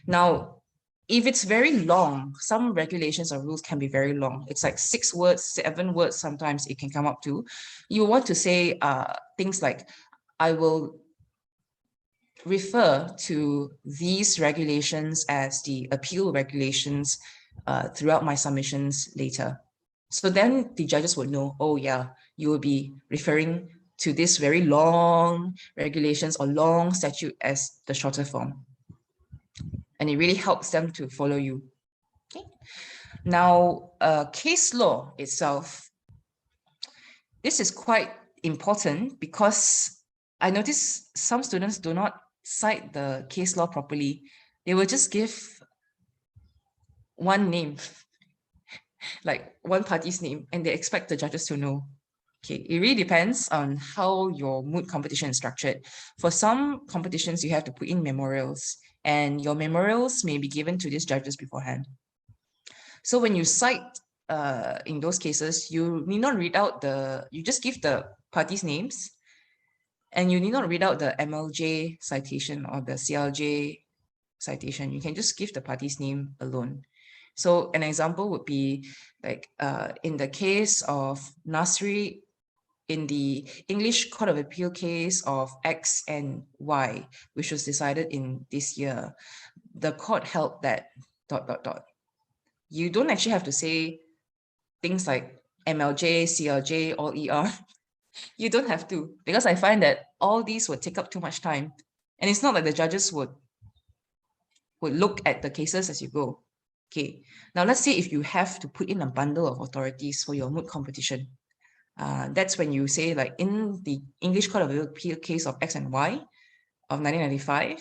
Now, if it's very long, some regulations or rules can be very long. It's like 6 words, 7 words, sometimes it can come up to. You want to say things like, I will refer to these regulations as the appeal regulations throughout my submissions later. So then the judges would know, oh yeah, you will be referring to this very long regulations or long statute as the shorter form. And it really helps them to follow you. Okay. Now, case law itself, this is quite important because I notice some students do not cite the case law properly. They will just give one name, like one party's name, and they expect the judges to know. Okay, it really depends on how your moot competition is structured. For some competitions, you have to put in memorials, and your memorials may be given to these judges beforehand. So when you cite in those cases, you need not read out you just give the parties' names, and you need not read out the MLJ citation or the CLJ citation. You can just give the party's name alone. So an example would be like in the case of Nasri, in the English Court of Appeal case of X and Y, which was decided in this year, the court held that ... You don't actually have to say things like MLJ, CLJ, or ER. You don't have to, because I find that all these would take up too much time. And it's not like the judges would look at the cases as you go. Okay, now let's say if you have to put in a bundle of authorities for your moot competition. That's when you say, like in the English Court of Appeal case of X and Y of 1995,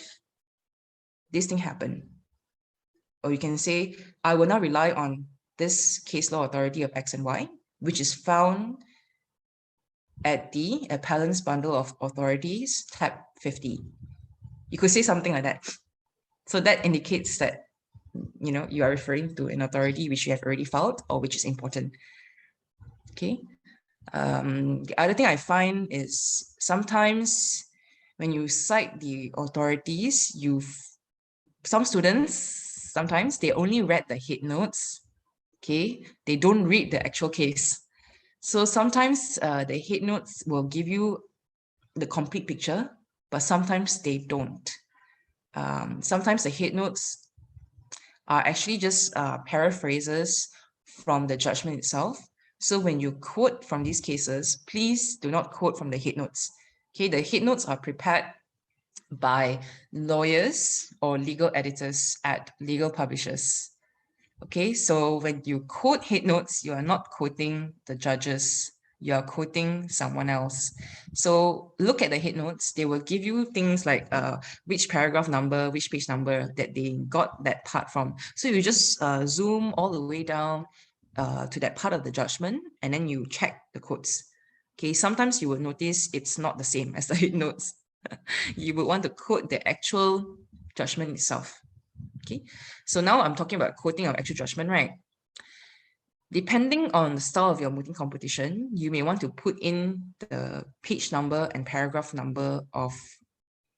this thing happened. Or you can say, I will not rely on this case law authority of X and Y, which is found at the appellant's bundle of authorities, tab 50. You could say something like that. So that indicates that, you know, you are referring to an authority which you have already filed or which is important. Okay. The other thing I find is sometimes when you cite the authorities, some students, sometimes they only read the head notes. Okay, they don't read the actual case. So sometimes the head notes will give you the complete picture, but sometimes they don't. Sometimes the head notes are actually just paraphrases from the judgment itself. So when you quote from these cases, please do not quote from the head notes. Okay, the head notes are prepared by lawyers or legal editors at legal publishers. Okay, so when you quote head notes, you are not quoting the judges, you are quoting someone else. So look at the head notes. They will give you things like which paragraph number, which page number that they got that part from. So you just zoom all the way down to that part of the judgment, and then you check the quotes. Okay, sometimes you will notice it's not the same as the head notes. You would want to quote the actual judgment itself. Okay, so now I'm talking about quoting of actual judgment, right? Depending on the style of your mooting competition, you may want to put in the page number and paragraph number of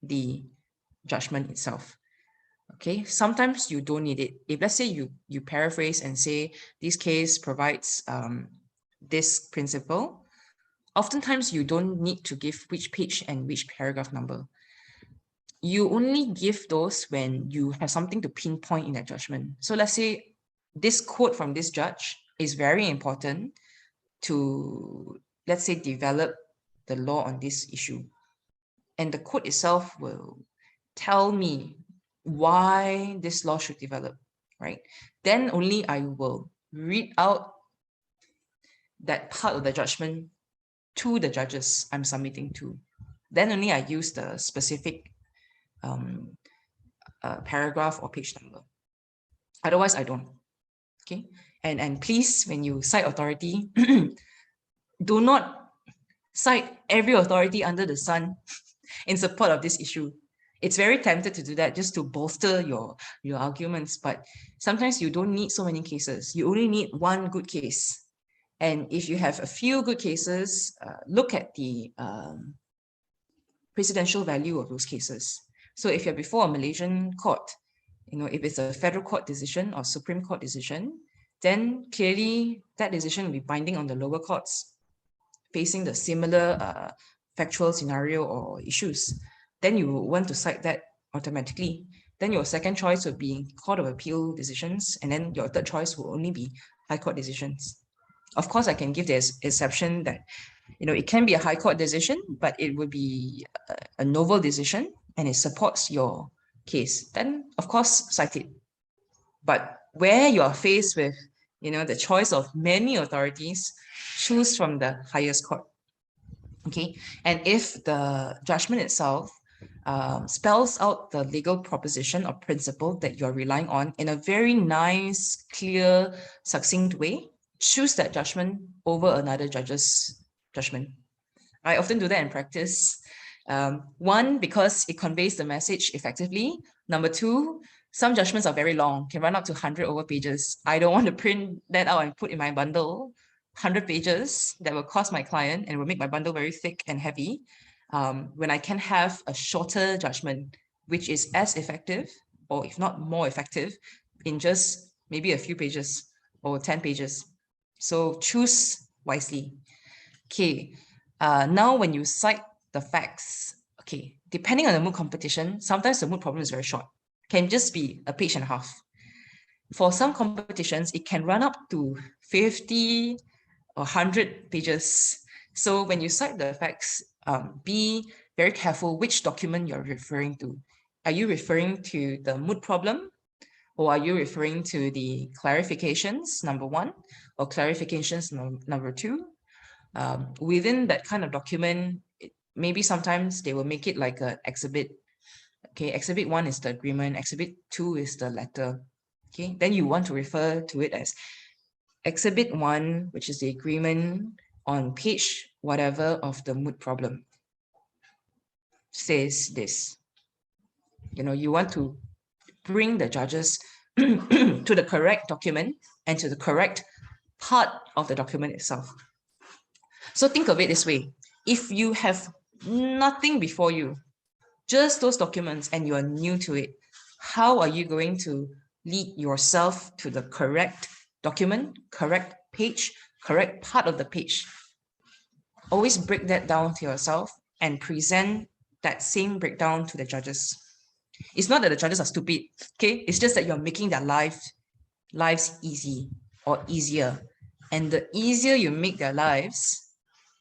the judgment itself. Okay, sometimes you don't need it. If let's say you paraphrase and say this case provides this principle, oftentimes you don't need to give which page and which paragraph number. You only give those when you have something to pinpoint in that judgment. So let's say this quote from this judge is very important to, let's say, develop the law on this issue. And the quote itself will tell me why this law should develop, right? Then only I will read out that part of the judgment to the judges I'm submitting to. Then only I use the specific paragraph or page number. Otherwise, I don't. Okay. And please, when you cite authority, do not cite every authority under the sun in support of this issue. It's very tempted to do that just to bolster your arguments, but sometimes you don't need so many cases. You only need one good case. And if you have a few good cases, look at the precedential value of those cases. So if you're before a Malaysian court, if it's a federal court decision or Supreme Court decision, then clearly that decision will be binding on the lower courts facing the similar factual scenario or issues. Then you want to cite that automatically. Then your second choice would be Court of Appeal decisions, and then your third choice will only be High Court decisions. Of course, I can give this exception that it can be a High Court decision, but it would be a novel decision and it supports your case. Then, of course, cite it. But where you are faced with, the choice of many authorities, choose from the highest court. Okay, and if the judgment itself spells out the legal proposition or principle that you're relying on in a very nice, clear, succinct way, choose that judgment over another judge's judgment. I often do that in practice. One, because it conveys the message effectively. Number two, some judgments are very long, can run up to 100 over pages. I don't want to print that out and put in my bundle. 100 pages that will cost my client and will make my bundle very thick and heavy, when I can have a shorter judgment, which is as effective, or if not more effective, in just maybe a few pages or 10 pages. So choose wisely. Okay, now when you cite the facts, okay, depending on the moot competition, sometimes the moot problem is very short, can just be a page and a half. For some competitions, it can run up to 50 or 100 pages. So when you cite the facts, be very careful which document you're referring to. Are you referring to the moot problem, or are you referring to the clarifications, number one, or clarifications number two? Within that kind of document, maybe sometimes they will make it like an exhibit. Okay, exhibit 1 is the agreement, exhibit 2 is the letter. Okay, then you want to refer to it as exhibit 1, which is the agreement on page whatever of the moot problem, says this. You want to bring the judges to the correct document and to the correct part of the document itself. So think of it this way. If you have nothing before you, just those documents, and you are new to it, how are you going to lead yourself to the correct document, correct page, correct part of the page? Always break that down to yourself and present that same breakdown to the judges. It's not that the judges are stupid, okay? It's just that you're making their lives easy or easier. And the easier you make their lives,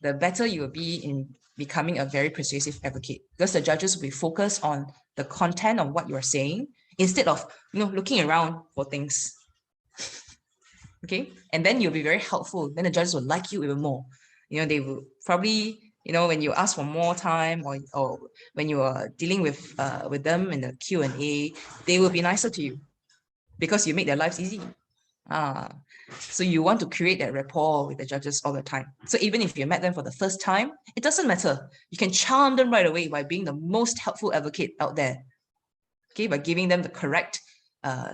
the better you will be in becoming a very persuasive advocate, because the judges will be focused on the content of what you're saying instead of looking around for things. Okay, and then you'll be very helpful. Then the judges will like you even more. They will probably, when you ask for more time, or when you are dealing with them in the Q&A, they will be nicer to you because you make their lives easy. So you want to create that rapport with the judges all the time. So even if you met them for the first time, it doesn't matter. You can charm them right away by being the most helpful advocate out there. Okay, by giving them the correct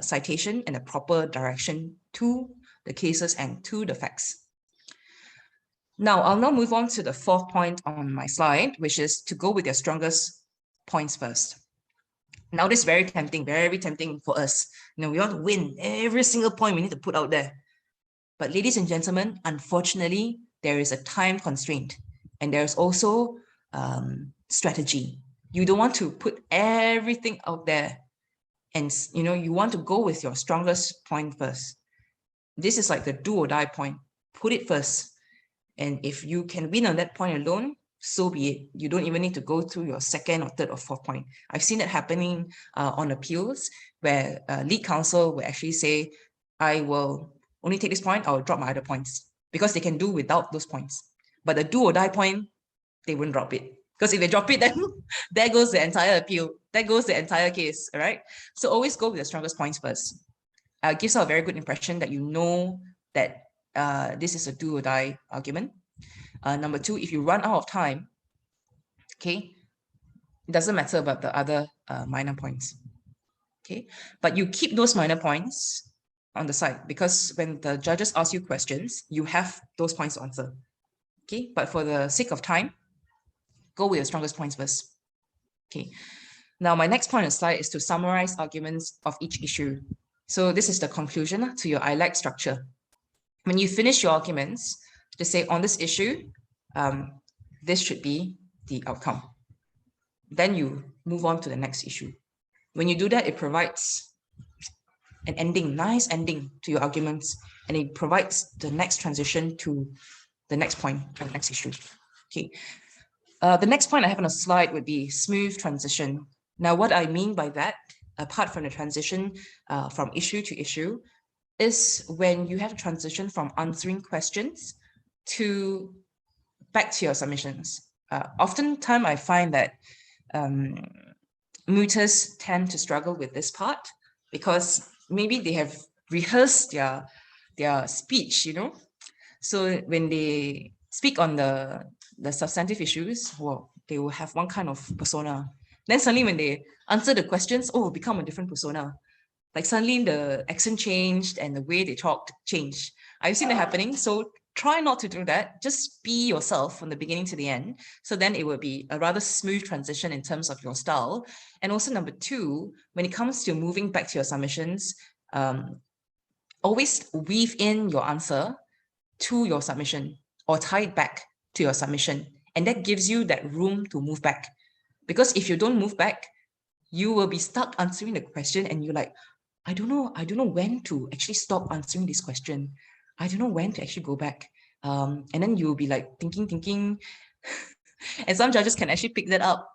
citation and the proper direction to the cases and to the facts. Now, I'll now move on to the fourth point on my slide, which is to go with your strongest points first. Now, this is very tempting for us. We want to win every single point we need to put out there. But ladies and gentlemen, unfortunately, there is a time constraint, and there's also strategy. You don't want to put everything out there, and you want to go with your strongest point first. This is like the do or die point. Put it first. And if you can win on that point alone, so be it. You don't even need to go through your second or third or fourth point. I've seen it happening on appeals, where lead counsel will actually say, I will only take this point, I will drop my other points, because they can do without those points. But the do or die point, they won't drop it. Because if they drop it, then there goes the entire appeal. There goes the entire case, all right? So always go with the strongest points first. It gives out a very good impression that you know that this is a do or die argument. Number two, if you run out of time, okay, it doesn't matter about the other minor points, okay? But you keep those minor points on the side, because when the judges ask you questions, you have those points to answer, okay? But for the sake of time, go with the strongest points first. Okay. Now, my next point on the slide is to summarize arguments of each issue. So this is the conclusion to your ILAC structure. When you finish your arguments, just say on this issue, this should be the outcome. Then you move on to the next issue. When you do that, it provides an ending, nice ending to your arguments, and it provides the next transition to the next point, or the next issue. Okay. The next point I have on a slide would be smooth transition. Now, what I mean by that, apart from the transition from issue to issue, is when you have a transition from answering questions to back to your submissions. Oftentimes, I find that mooters tend to struggle with this part because maybe they have rehearsed their speech, you know. So when they speak on the substantive issues, well, they will have one kind of persona. Then suddenly when they answer the questions, oh, become a different persona. Like suddenly the accent changed and the way they talked changed. I've seen it happening. So try not to do that. Just be yourself from the beginning to the end. So then it will be a rather smooth transition in terms of your style. And also number two, when it comes to moving back to your submissions, always weave in your answer to your submission or tie it back to your submission. And that gives you that room to move back. Because if you don't move back, you will be stuck answering the question and you're like, I don't know when to actually stop answering this question. I don't know when to actually go back. And then you'll be like thinking. And some judges can actually pick that up,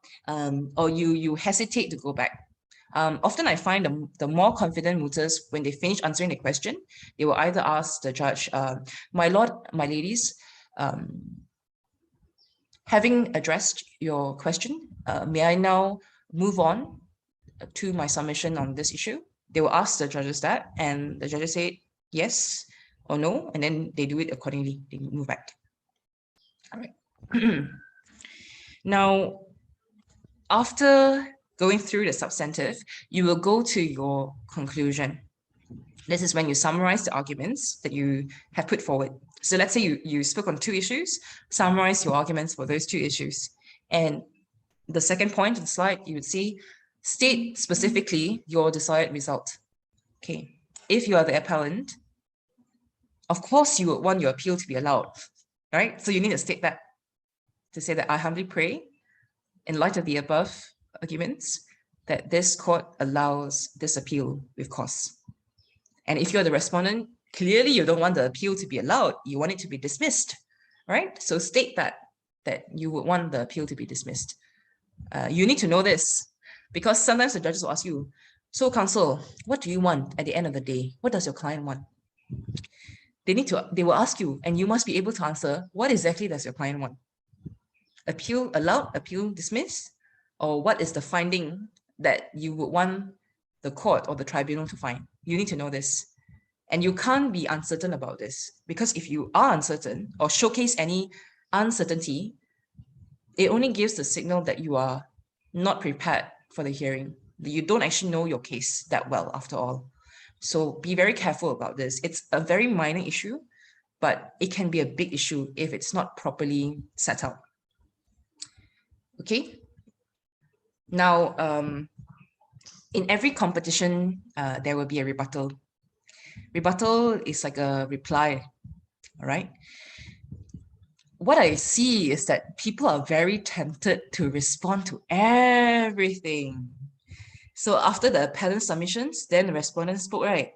or you hesitate to go back. Often I find the more confident mooters, when they finish answering the question, they will either ask the judge, my lord, my ladies, having addressed your question, may I now move on to my submission on this issue? They will ask the judges that, and the judges say yes or no, and then they do it accordingly. They move back. All right. Now, after going through the substantive, you will go to your conclusion. This is when you summarize the arguments that you have put forward. So let's say you spoke on two issues, summarize your arguments for those two issues. And the second point on the slide, you would see, state specifically your desired result. Okay, if you are the appellant, of course you would want your appeal to be allowed, right? So you need to state that, to say that I humbly pray, in light of the above arguments, that this court allows this appeal with cause. And if you're the respondent, clearly you don't want the appeal to be allowed, you want it to be dismissed, right? So state that you would want the appeal to be dismissed. You need to know this because sometimes the judges will ask you, so counsel, what do you want at the end of the day? What does your client want? They will ask you, and you must be able to answer, what exactly does your client want? Appeal allowed, appeal dismissed, or what is the finding that you would want the court or the tribunal to find? You need to know this. And you can't be uncertain about this, because if you are uncertain or showcase any uncertainty, it only gives the signal that you are not prepared for the hearing. You don't actually know your case that well after all. So be very careful about this. It's a very minor issue, but it can be a big issue if it's not properly set out. Okay. Now, in every competition, there will be a rebuttal. Rebuttal is like a reply, all right? What I see is that people are very tempted to respond to everything. So after the appellant submissions, then the respondent spoke, right?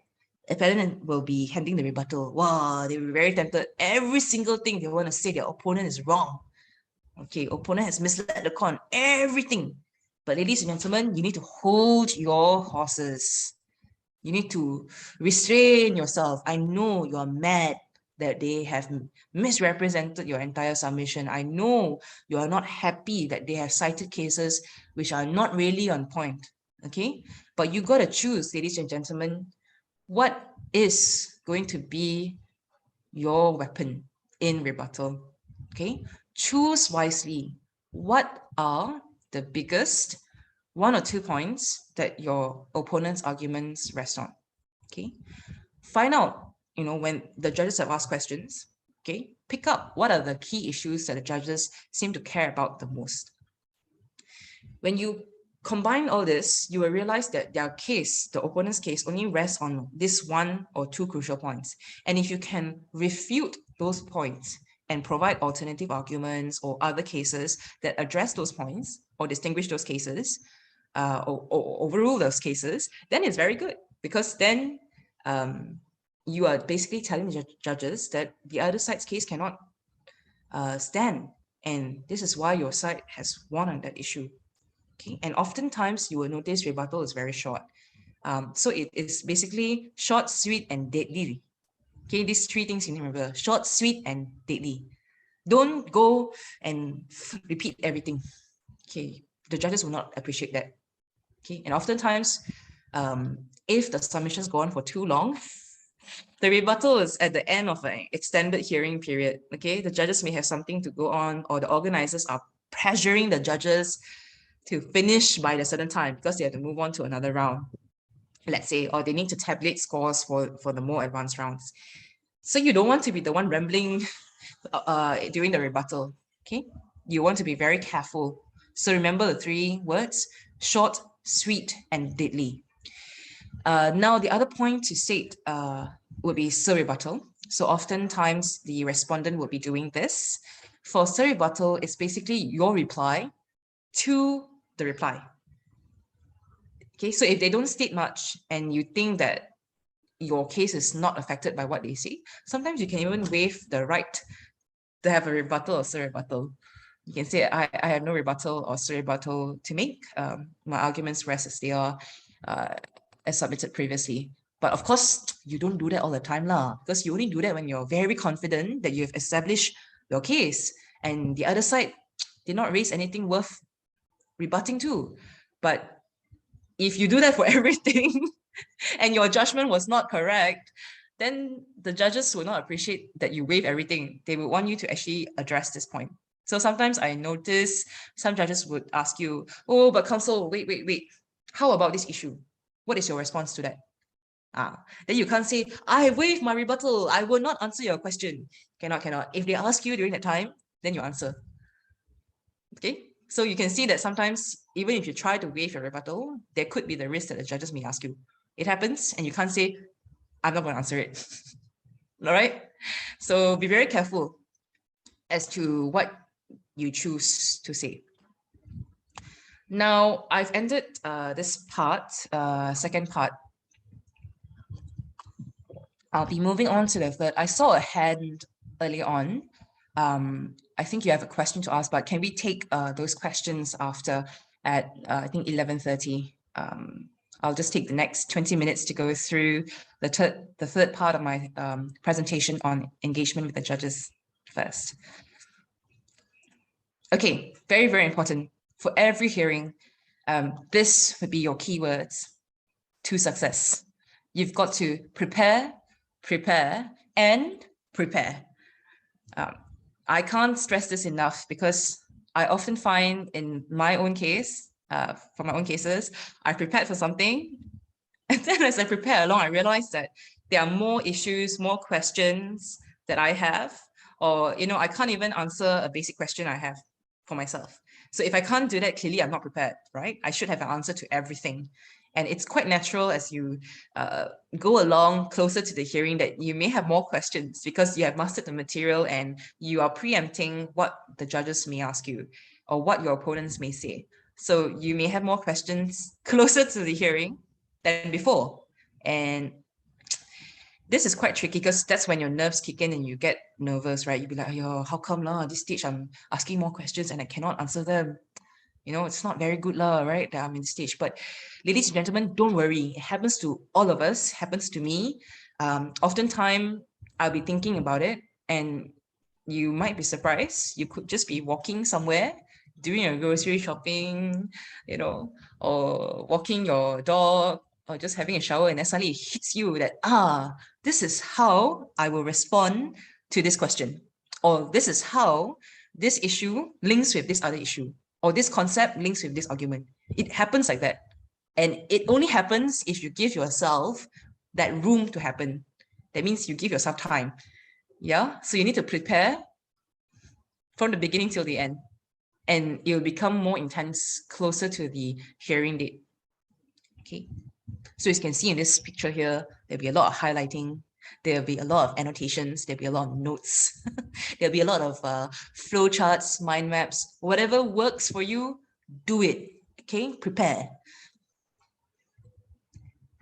Appellant will be handing the rebuttal. Wow, they were very tempted. Every single thing they want to say their opponent is wrong. Okay, opponent has misled the court, everything. But ladies and gentlemen, you need to hold your horses. You need to restrain yourself. I know you are mad that they have misrepresented your entire submission. I know you are not happy that they have cited cases which are not really on point. Okay, but you got to choose, ladies and gentlemen, what is going to be your weapon in rebuttal. Okay, choose wisely. What are the biggest 1 or 2 points that your opponent's arguments rest on? Okay, find out, when the judges have asked questions, okay, pick up what are the key issues that the judges seem to care about the most. When you combine all this, you will realize that their case, the opponent's case, only rests on this one or two crucial points. And if you can refute those points and provide alternative arguments or other cases that address those points or distinguish those cases, or overrule those cases, then it's very good, because then you are basically telling the judges that the other side's case cannot stand, and this is why your side has won on that issue. Okay, and oftentimes you will notice rebuttal is very short. So it is basically short, sweet, and deadly. Okay, these three things you need to remember: short, sweet, and deadly. Don't go and repeat everything. Okay, the judges will not appreciate that. Okay, and oftentimes, if the submissions go on for too long, the rebuttal is at the end of an extended hearing period. Okay, the judges may have something to go on, or the organizers are pressuring the judges to finish by a certain time because they have to move on to another round, let's say, or they need to tabulate scores for the more advanced rounds. So you don't want to be the one rambling during the rebuttal. Okay, you want to be very careful. So remember the three words: short, sweet, and deadly. Now, the other point to state would be rebuttal. So oftentimes the respondent will be doing this. For rebuttal, it's basically your reply to the reply. Okay, so if they don't state much and you think that your case is not affected by what they say, sometimes you can even waive the right to have a rebuttal or rebuttal. You can say, I have no rebuttal or rebuttal to make. My arguments rest as they are, as submitted previously. But of course, you don't do that all the time, because you only do that when you're very confident that you have established your case and the other side did not raise anything worth rebutting to. But if you do that for everything and your judgment was not correct, then the judges will not appreciate that you waive everything. They will want you to actually address this point. So sometimes I notice some judges would ask you, oh, but counsel, wait. How about this issue? What is your response to that? Then you can't say, I waive my rebuttal. I will not answer your question. Cannot. If they ask you during that time, then you answer. Okay, so you can see that sometimes, even if you try to waive your rebuttal, there could be the risk that the judges may ask you. It happens, and you can't say, I'm not going to answer it. All right, so be very careful as to what you choose to say. Now, I've ended this part, second part. I'll be moving on to the third. I saw a hand early on. I think you have a question to ask, but can we take those questions after at, I think, 11:30? I'll just take the next 20 minutes to go through the third part of my presentation on engagement with the judges first. Okay, very, very important. For every hearing, this would be your keywords to success. You've got to prepare, and prepare. I can't stress this enough, because I often find in my own case, for my own cases, I prepared for something, and then as I prepare along, I realize that there are more issues, more questions that I have, or, I can't even answer a basic question I have for myself. So if I can't do that, clearly I'm not prepared, right? I should have an answer to everything. And it's quite natural as you go along closer to the hearing that you may have more questions, because you have mastered the material and you are preempting what the judges may ask you or what your opponents may say. So you may have more questions closer to the hearing than before. And this is quite tricky, because that's when your nerves kick in and you get nervous, right? You'll be like, yo, how come at this stage I'm asking more questions and I cannot answer them? It's not very good, right, that I'm in stage. But ladies and gentlemen, don't worry. It happens to all of us, happens to me. Oftentimes, I'll be thinking about it, and you might be surprised. You could just be walking somewhere, doing your grocery shopping, or walking your dog, or just having a shower, and then suddenly it hits you that, this is how I will respond to this question. Or this is how this issue links with this other issue. Or this concept links with this argument. It happens like that. And it only happens if you give yourself that room to happen. That means you give yourself time. Yeah. So you need to prepare from the beginning till the end. and it will become more intense closer to the hearing date. Okay, so as you can see in this picture here, there'll be a lot of highlighting, there'll be a lot of annotations, there'll be a lot of notes, there'll be a lot of flow charts, mind maps, whatever works for you, do it. Okay, prepare.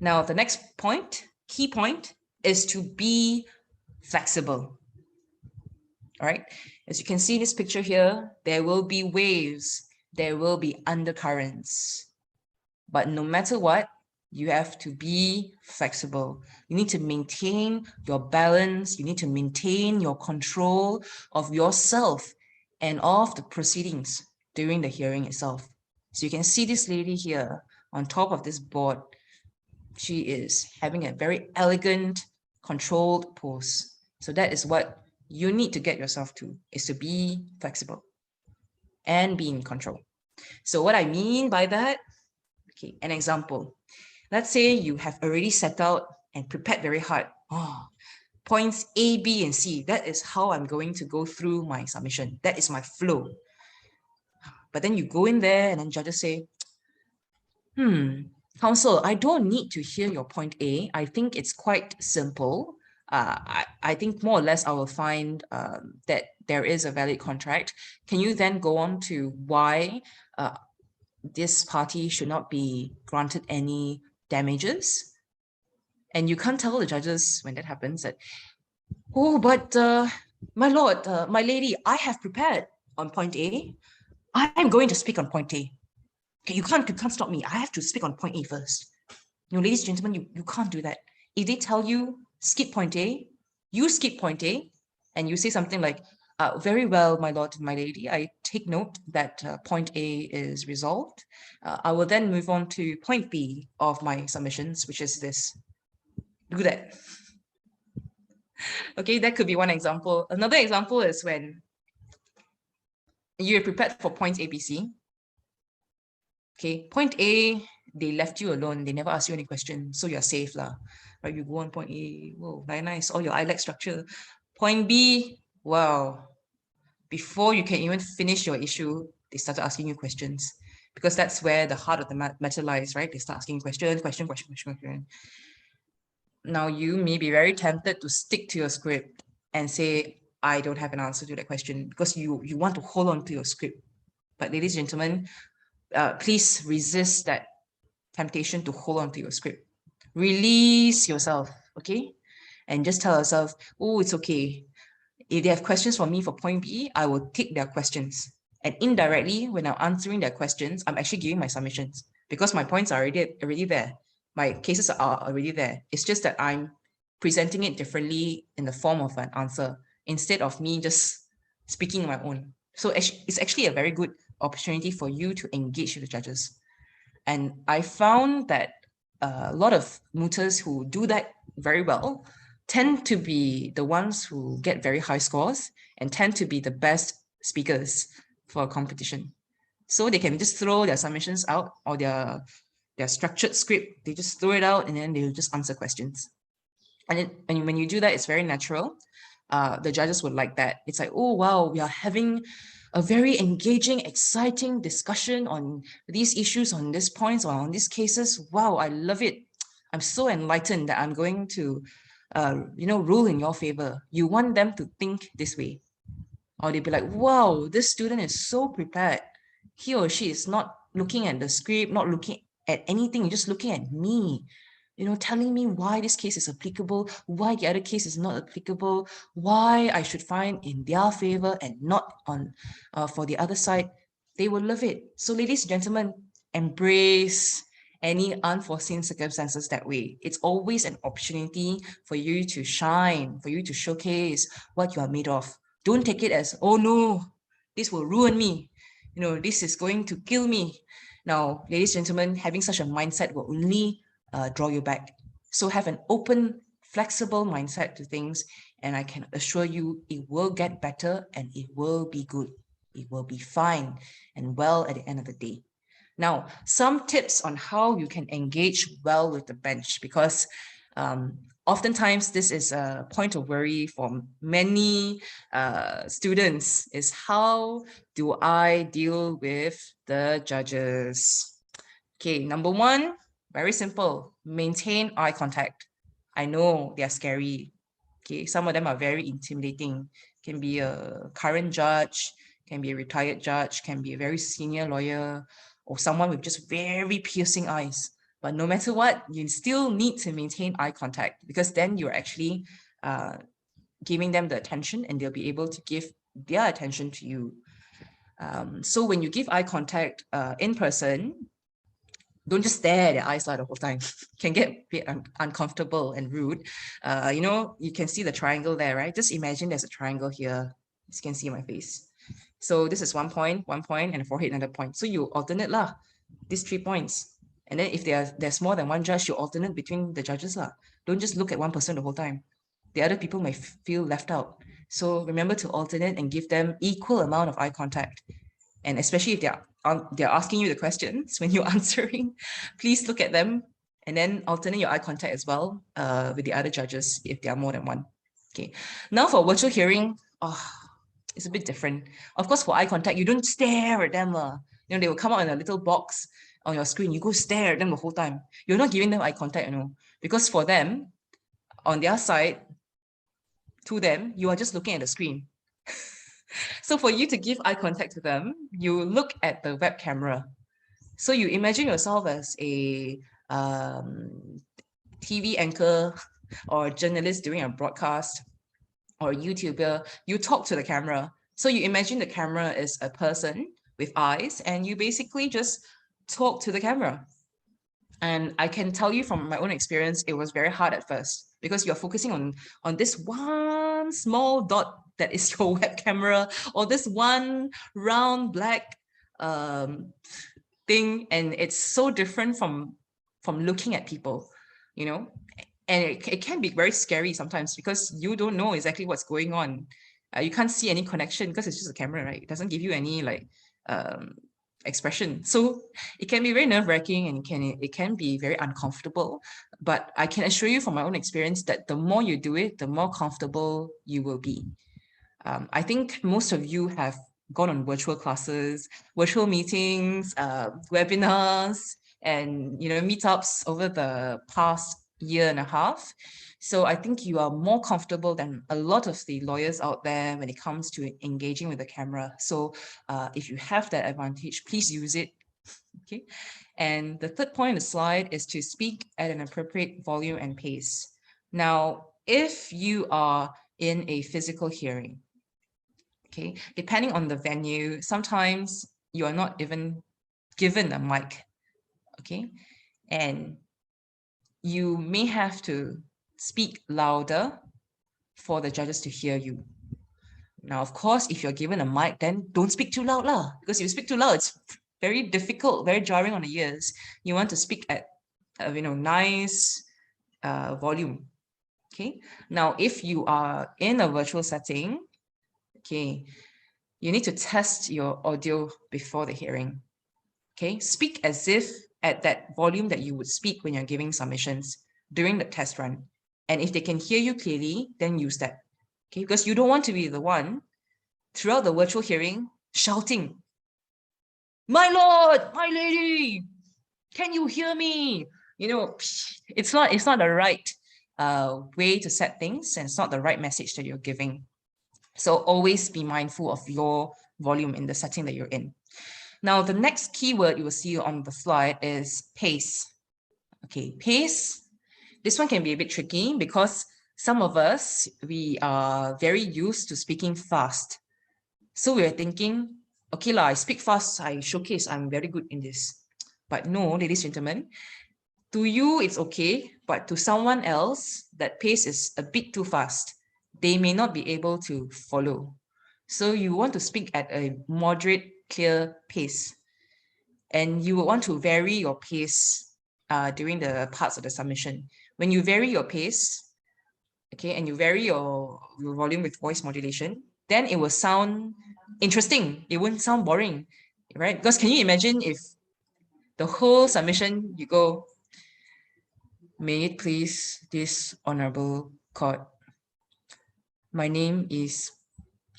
Now, the next point, key point, is to be flexible. All right, as you can see in this picture here, there will be waves, there will be undercurrents. But no matter what, you have to be flexible. You need to maintain your balance. You need to maintain your control of yourself and of the proceedings during the hearing itself. So you can see this lady here on top of this board. She is having a very elegant, controlled pose. So that is what you need to get yourself to, is to be flexible and be in control. So what I mean by that, okay, an example. Let's say you have already set out and prepared very hard. Oh, points A, B, and C. That is how I'm going to go through my submission. That is my flow. But then you go in there and then judges say, counsel, I don't need to hear your point A. I think it's quite simple. I think more or less I will find that there is a valid contract. Can you then go on to why this party should not be granted any damages? And you can't tell the judges when that happens that, oh, but my lord, my lady, I have prepared on point A. I'm going to speak on point A. Okay, you can't stop me. I have to speak on point A first. You know, ladies and gentlemen, you can't do that. If they tell you skip point A, you skip point A, and you say something like, very well, my lord, my lady, I take note that point A is resolved. I will then move on to point B of my submissions, which is this. Do that. Okay, that could be one example. Another example is when you're prepared for points ABC. Okay, point A, they left you alone. They never asked you any questions, so you're safe lah. Right, you go on point A, whoa, very nice, all your ILEC structure. Point B, wow, before you can even finish your issue, they started asking you questions, because that's where the heart of the matter lies, right? They start asking question. Now, you may be very tempted to stick to your script and say, I don't have an answer to that question, because you want to hold on to your script. But ladies and gentlemen, please resist that temptation to hold on to your script. Release yourself, okay? And just tell yourself, oh, it's okay. If they have questions for me for point B, I will take their questions. And indirectly, when I'm answering their questions, I'm actually giving my submissions, because my points are already there. My cases are already there. It's just that I'm presenting it differently in the form of an answer, instead of me just speaking my own. So it's actually a very good opportunity for you to engage with the judges. And I found that a lot of mooters who do that very well tend to be the ones who get very high scores and tend to be the best speakers for a competition. So they can just throw their submissions out, or their structured script, they just throw it out and then they'll just answer questions. And when you do that, it's very natural. The judges would like that. It's like, oh, wow, we are having a very engaging, exciting discussion on these issues, on these points, or on these cases. Wow, I love it. I'm so enlightened that I'm going to, rule in your favor. You want them to think this way. Or they'll be like, wow, this student is so prepared. He or she is not looking at the script, not looking at anything, just looking at me, telling me why this case is applicable, why the other case is not applicable, why I should find in their favor and not on for the other side. They will love it. So ladies and gentlemen, embrace any unforeseen circumstances that way. It's always an opportunity for you to shine, for you to showcase what you are made of. Don't take it as, oh no, this will ruin me. This is going to kill me. Now, ladies and gentlemen, having such a mindset will only draw you back. So have an open, flexible mindset to things, and I can assure you it will get better and it will be good. It will be fine and well at the end of the day. Now, some tips on how you can engage well with the bench, because Oftentimes, this is a point of worry for many students, is how do I deal with the judges? Okay, number one, very simple, maintain eye contact. I know they're scary. Okay, some of them are very intimidating. Can be a current judge, can be a retired judge, can be a very senior lawyer, or someone with just very piercing eyes. But no matter what, you still need to maintain eye contact, because then you're actually giving them the attention and they'll be able to give their attention to you. So when you give eye contact in person, don't just stare at their eyes the whole time. Can get a bit uncomfortable and rude. You can see the triangle there, right? Just imagine there's a triangle here. As you can see my face. So this is 1 point, 1 point, and a forehead, another point. So you alternate lah, these 3 points. And then if there's more than one judge, you alternate between the judges lah. Don't just look at one person the whole time. The other people may feel left out. So remember to alternate and give them equal amount of eye contact. And especially if they're asking you the questions when you're answering, please look at them and then alternate your eye contact as well with the other judges if there are more than one. Okay. Now for virtual hearing, it's a bit different. Of course, for eye contact, you don't stare at them. They will come out in a little box on your screen. You go stare at them the whole time. You're not giving them eye contact, because for them, on their side, to them, you are just looking at the screen. So for you to give eye contact to them, you look at the web camera. So you imagine yourself as a TV anchor or journalist doing a broadcast or a YouTuber. You talk to the camera. So you imagine the camera is a person with eyes and you basically just talk to the camera. And I can tell you from my own experience, it was very hard at first because you're focusing on this one small dot that is your web camera, or this one round black thing, and it's so different from looking at people, and it can be very scary sometimes because you don't know exactly what's going on. You can't see any connection because it's just a camera, right? It doesn't give you any expression. So it can be very nerve-wracking and it can be very uncomfortable. But I can assure you from my own experience that the more you do it, the more comfortable you will be. I think most of you have gone on virtual classes, virtual meetings, webinars, and meetups over the past year and a half. So I think you are more comfortable than a lot of the lawyers out there when it comes to engaging with the camera. So if you have that advantage, please use it. Okay. And the third point on the slide is to speak at an appropriate volume and pace. Now, if you are in a physical hearing, okay, depending on the venue, sometimes you are not even given a mic, okay, and you may have to speak louder for the judges to hear you. Now, of course, if you're given a mic, then don't speak too loud lah, because if you speak too loud, it's very difficult, very jarring on the ears. You want to speak at nice volume. Okay. Now, if you are in a virtual setting, okay, you need to test your audio before the hearing. Okay, speak as if at that volume that you would speak when you're giving submissions during the test run. And if they can hear you clearly, then use that. Okay, because you don't want to be the one throughout the virtual hearing shouting, "My lord, my lady, can you hear me?" It's not the right way to set things, and it's not the right message that you're giving. So always be mindful of your volume in the setting that you're in. Now, the next keyword you will see on the slide is pace. Okay, pace. This one can be a bit tricky because some of us, we are very used to speaking fast. So we're thinking, okay lah, I speak fast, I showcase, I'm very good in this. But no, ladies and gentlemen, to you, it's okay. But to someone else, that pace is a bit too fast. They may not be able to follow. So you want to speak at a moderate, clear pace. And you will want to vary your pace during the parts of the submission. When you vary your pace, okay, and you vary your volume with voice modulation, then it will sound interesting. It won't sound boring, right? Because can you imagine if the whole submission you go, May it please this honorable court. My name is,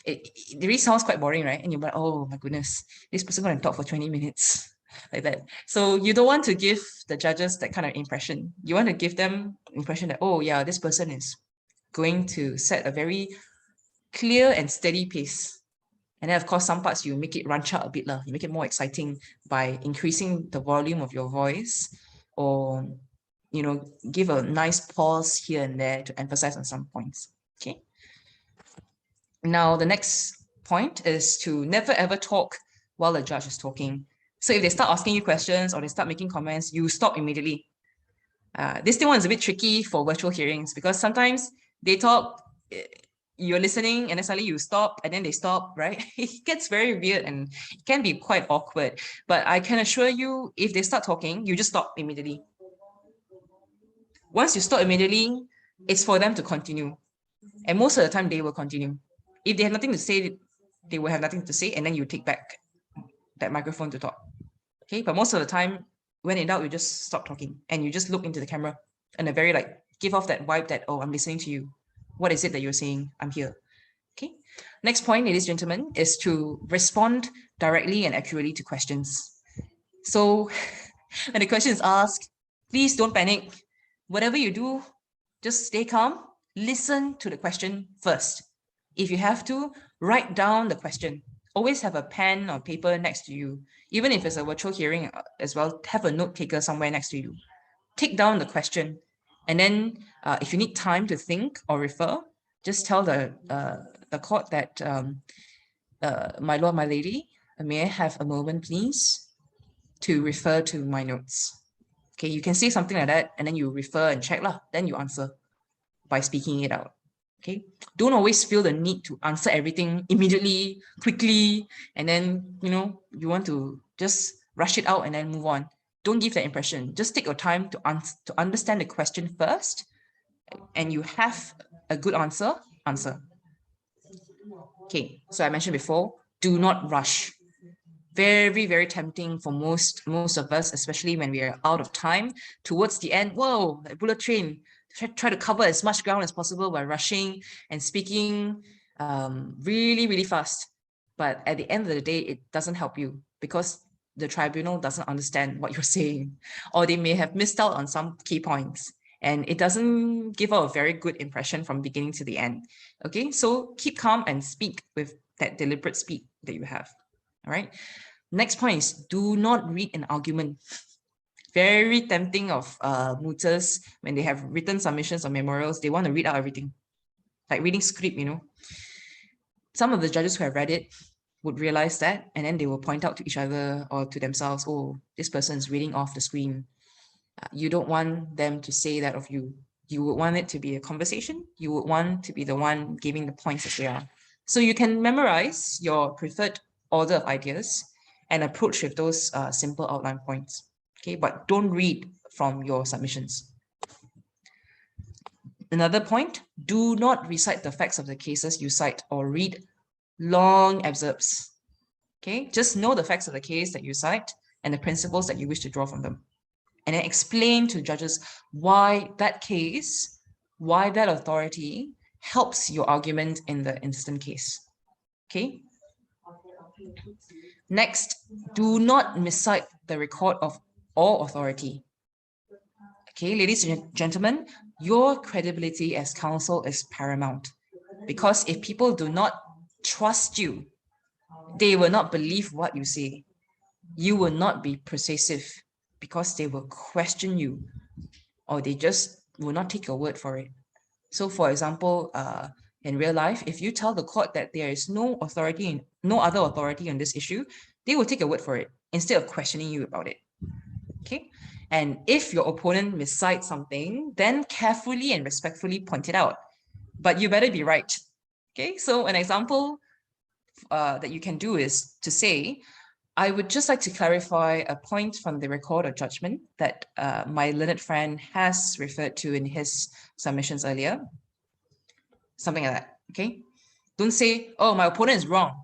it really sounds quite boring, right? And you're like, oh my goodness, this person going to talk for 20 minutes like that. So you don't want to give the judges that kind of impression. You want to give them impression that, oh yeah, this person is going to set a very clear and steady pace. And then of course, some parts you make it ranch out a bit lah. You make it more exciting by increasing the volume of your voice, or give a nice pause here and there to emphasize on some points. Okay. Now the next point is to never ever talk while the judge is talking. So if they start asking you questions or they start making comments, you stop immediately. This thing one is a bit tricky for virtual hearings because sometimes they talk, you're listening and then suddenly you stop and then they stop, right? It gets very weird and it can be quite awkward. But I can assure you, if they start talking, you just stop immediately. Once you stop immediately, it's for them to continue. And most of the time, they will continue. If they have nothing to say, they will have nothing to say, and then you take back that microphone to talk. Okay, but most of the time, when in doubt, you just stop talking and you just look into the camera and a very give off that vibe that, oh, I'm listening to you. What is it that you're saying? I'm here. Okay. Next point, ladies and gentlemen, is to respond directly and accurately to questions. So when the question is asked, please don't panic. Whatever you do, just stay calm. Listen to the question first. If you have to, write down the question. Always have a pen or paper next to you. Even if it's a virtual hearing as well, have a note taker somewhere next to you. Take down the question. And then if you need time to think or refer, just tell the court that, my lord, my lady, may I have a moment, please, to refer to my notes. Okay, you can say something like that, and then you refer and check lah. Then you answer by speaking it out. Okay, don't always feel the need to answer everything immediately, quickly, and then you want to just rush it out and then move on. Don't give that impression. Just take your time to understand the question first, and you have a good answer. Okay, so I mentioned before, do not rush. Very, very tempting for most of us, especially when we are out of time. Towards the end, whoa, a bullet train. Try to cover as much ground as possible by rushing and speaking really, really fast. But at the end of the day, it doesn't help you because the tribunal doesn't understand what you're saying, or they may have missed out on some key points. And it doesn't give out a very good impression from beginning to the end. Okay, so keep calm and speak with that deliberate speed that you have. All right. Next point is do not read an argument. Very tempting of mooters when they have written submissions or memorials, they want to read out everything. Like reading script, Some of the judges who have read it would realize that, and then they will point out to each other or to themselves, oh, this person is reading off the screen. You don't want them to say that of you. You would want it to be a conversation. You would want to be the one giving the points as they are. So you can memorize your preferred order of ideas and approach with those simple outline points. Okay, but don't read from your submissions. Another point, do not recite the facts of the cases you cite or read long excerpts. Okay, just know the facts of the case that you cite and the principles that you wish to draw from them. And then explain to judges why that case, why that authority helps your argument in the instant case. Okay. Next, do not miscite the record of all authority. Okay, ladies and gentlemen, your credibility as counsel is paramount, because if people do not trust you, they will not believe what you say. You will not be persuasive because they will question you, or they just will not take your word for it. So for example, in real life, if you tell the court that there is no other authority on this issue, they will take your word for it instead of questioning you about it. Okay. And if your opponent miscites something, then carefully and respectfully point it out. But you better be right. Okay. So an example that you can do is to say, I would just like to clarify a point from the record of judgment that my learned friend has referred to in his submissions earlier. Something like that, okay? Don't say, oh, my opponent is wrong.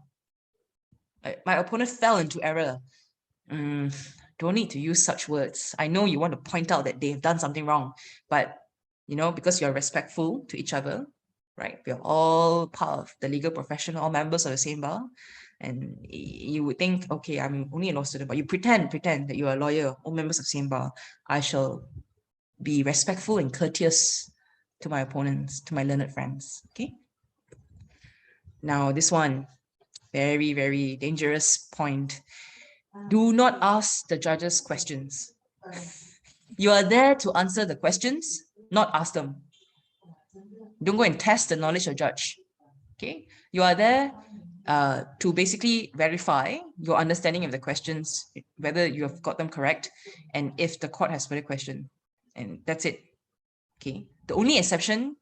My opponent fell into error. don't need to use such words. I know you want to point out that they've done something wrong, but because you're respectful to each other, right? We're all part of the legal profession, all members of the same bar. And you would think, okay, I'm only a law student, but you pretend that you're a lawyer, all members of the same bar. I shall be respectful and courteous to my opponents, to my learned friends, okay? Now, this one, very, very dangerous point. Do not ask the judges questions. You are there to answer the questions, not ask them. Don't go and test the knowledge of judge. Okay, you are there to basically verify your understanding of the questions, whether you have got them correct, and if the court has further question, and that's it. Okay, the only exception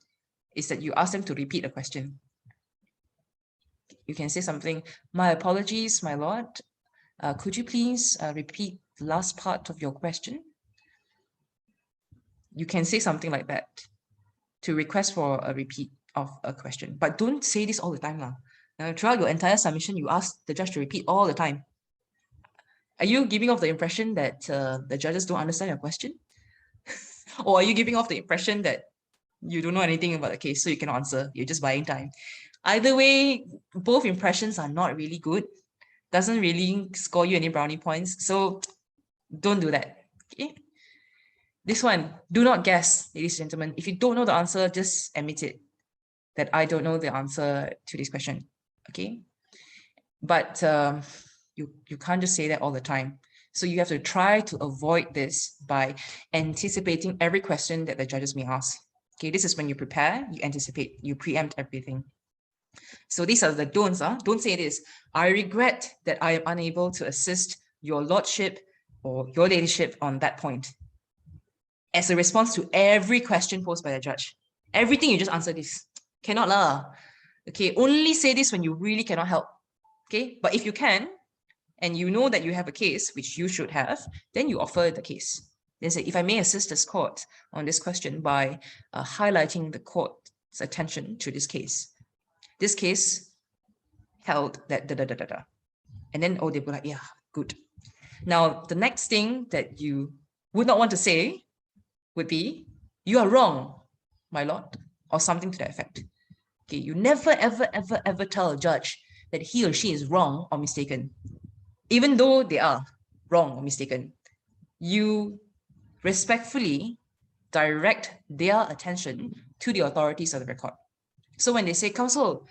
is that you ask them to repeat a question. You can say something, my apologies, my lord. Could you please repeat the last part of your question? You can say something like that to request for a repeat of a question. But don't say this all the time. Throughout your entire submission, you ask the judge to repeat all the time. Are you giving off the impression that the judges don't understand your question? Or are you giving off the impression that you don't know anything about the case, so you cannot answer, you're just buying time? Either way, both impressions are not really good. Doesn't really score you any brownie points. So don't do that. Okay. This one, do not guess, ladies and gentlemen. If you don't know the answer, just admit it, that I don't know the answer to this question. Okay. But you can't just say that all the time. So you have to try to avoid this by anticipating every question that the judges may ask. Okay, this is when you prepare, you anticipate, you preempt everything. So these are the don'ts. Don't say this. I regret that I am unable to assist your lordship or your ladyship on that point. As a response to every question posed by the judge. Everything you just answer this. Cannot lah. Okay, only say this when you really cannot help. Okay, but if you can, and you know that you have a case, which you should have, then you offer the case. Then say, if I may assist this court on this question by highlighting the court's attention to this case. This case held that da-da-da-da-da. And then, they'll be like, yeah, good. Now, the next thing that you would not want to say would be, you are wrong, my lord, or something to that effect. Okay, you never, ever, ever, ever tell a judge that he or she is wrong or mistaken. Even though they are wrong or mistaken, you respectfully direct their attention to the authorities of the record. So when they say, counsel,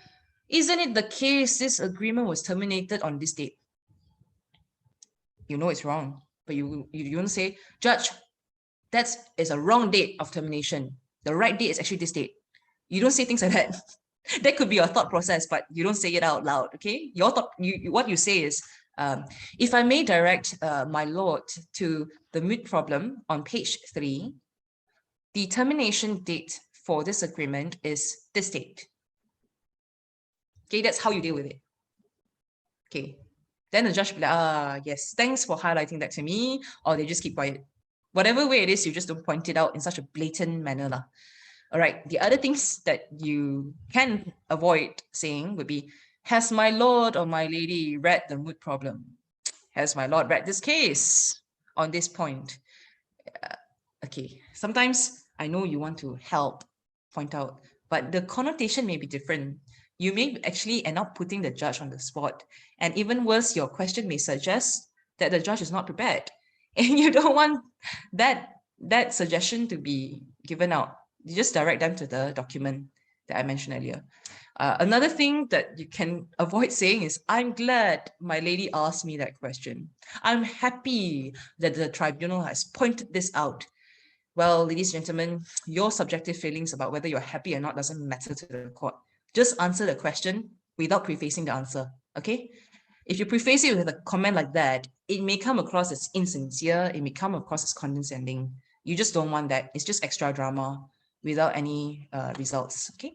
isn't it the case this agreement was terminated on this date? You know it's wrong, but you don't say, judge, that is a wrong date of termination. The right date is actually this date. You don't say things like that. That could be your thought process, but you don't say it out loud, okay? Your thought, what you say is, if I may direct my lord to the moot problem on page 3, the termination date for this agreement is this date. Okay, that's how you deal with it. Okay, then the judge will be like, yes, thanks for highlighting that to me, or they just keep quiet. Whatever way it is, you just don't point it out in such a blatant manner. All right, the other things that you can avoid saying would be, has my lord or my lady read the moot problem? Has my lord read this case on this point? Okay, sometimes I know you want to help point out, but the connotation may be different. You may actually end up putting the judge on the spot. And even worse, your question may suggest that the judge is not prepared. And you don't want that suggestion to be given out. You just direct them to the document that I mentioned earlier. Another thing that you can avoid saying is, I'm glad my lady asked me that question. I'm happy that the tribunal has pointed this out. Well, ladies and gentlemen, your subjective feelings about whether you're happy or not doesn't matter to the court. Just answer the question without prefacing the answer, okay? If you preface it with a comment like that, it may come across as insincere, it may come across as condescending. You just don't want that. It's just extra drama without any results, okay?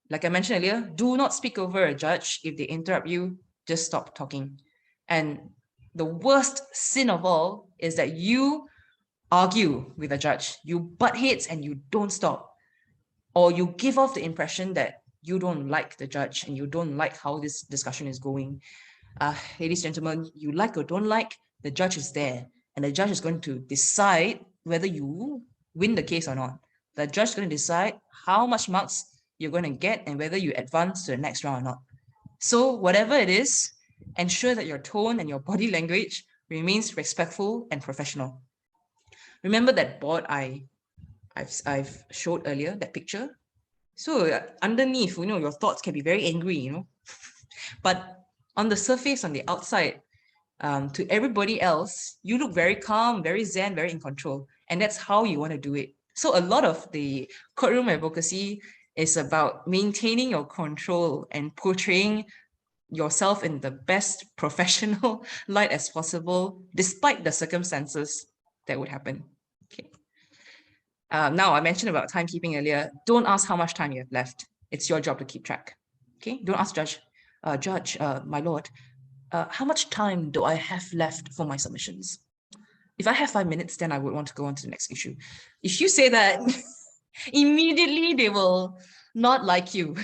Like I mentioned earlier, do not speak over a judge. If they interrupt you, just stop talking. And the worst sin of all is that you argue with a judge. You butt heads and you don't stop. Or you give off the impression that you don't like the judge and you don't like how this discussion is going. Ladies and gentlemen, you like or don't like, the judge is there. and the judge is going to decide whether you win the case or not. The judge is going to decide how much marks you're going to get and whether you advance to the next round or not. So whatever it is, ensure that your tone and your body language remains respectful and professional. Remember that board I've showed earlier, that picture? So underneath, your thoughts can be very angry, but on the surface, on the outside, to everybody else, you look very calm, very zen, very in control. And that's how you want to do it. So a lot of the courtroom advocacy is about maintaining your control and portraying yourself in the best professional light as possible, despite the circumstances that would happen. Okay. Now, I mentioned about timekeeping earlier. Don't ask how much time you have left. It's your job to keep track. Okay. Don't ask judge, my lord, how much time do I have left for my submissions? If I have 5 minutes, then I would want to go on to the next issue. If you say that, immediately they will not like you.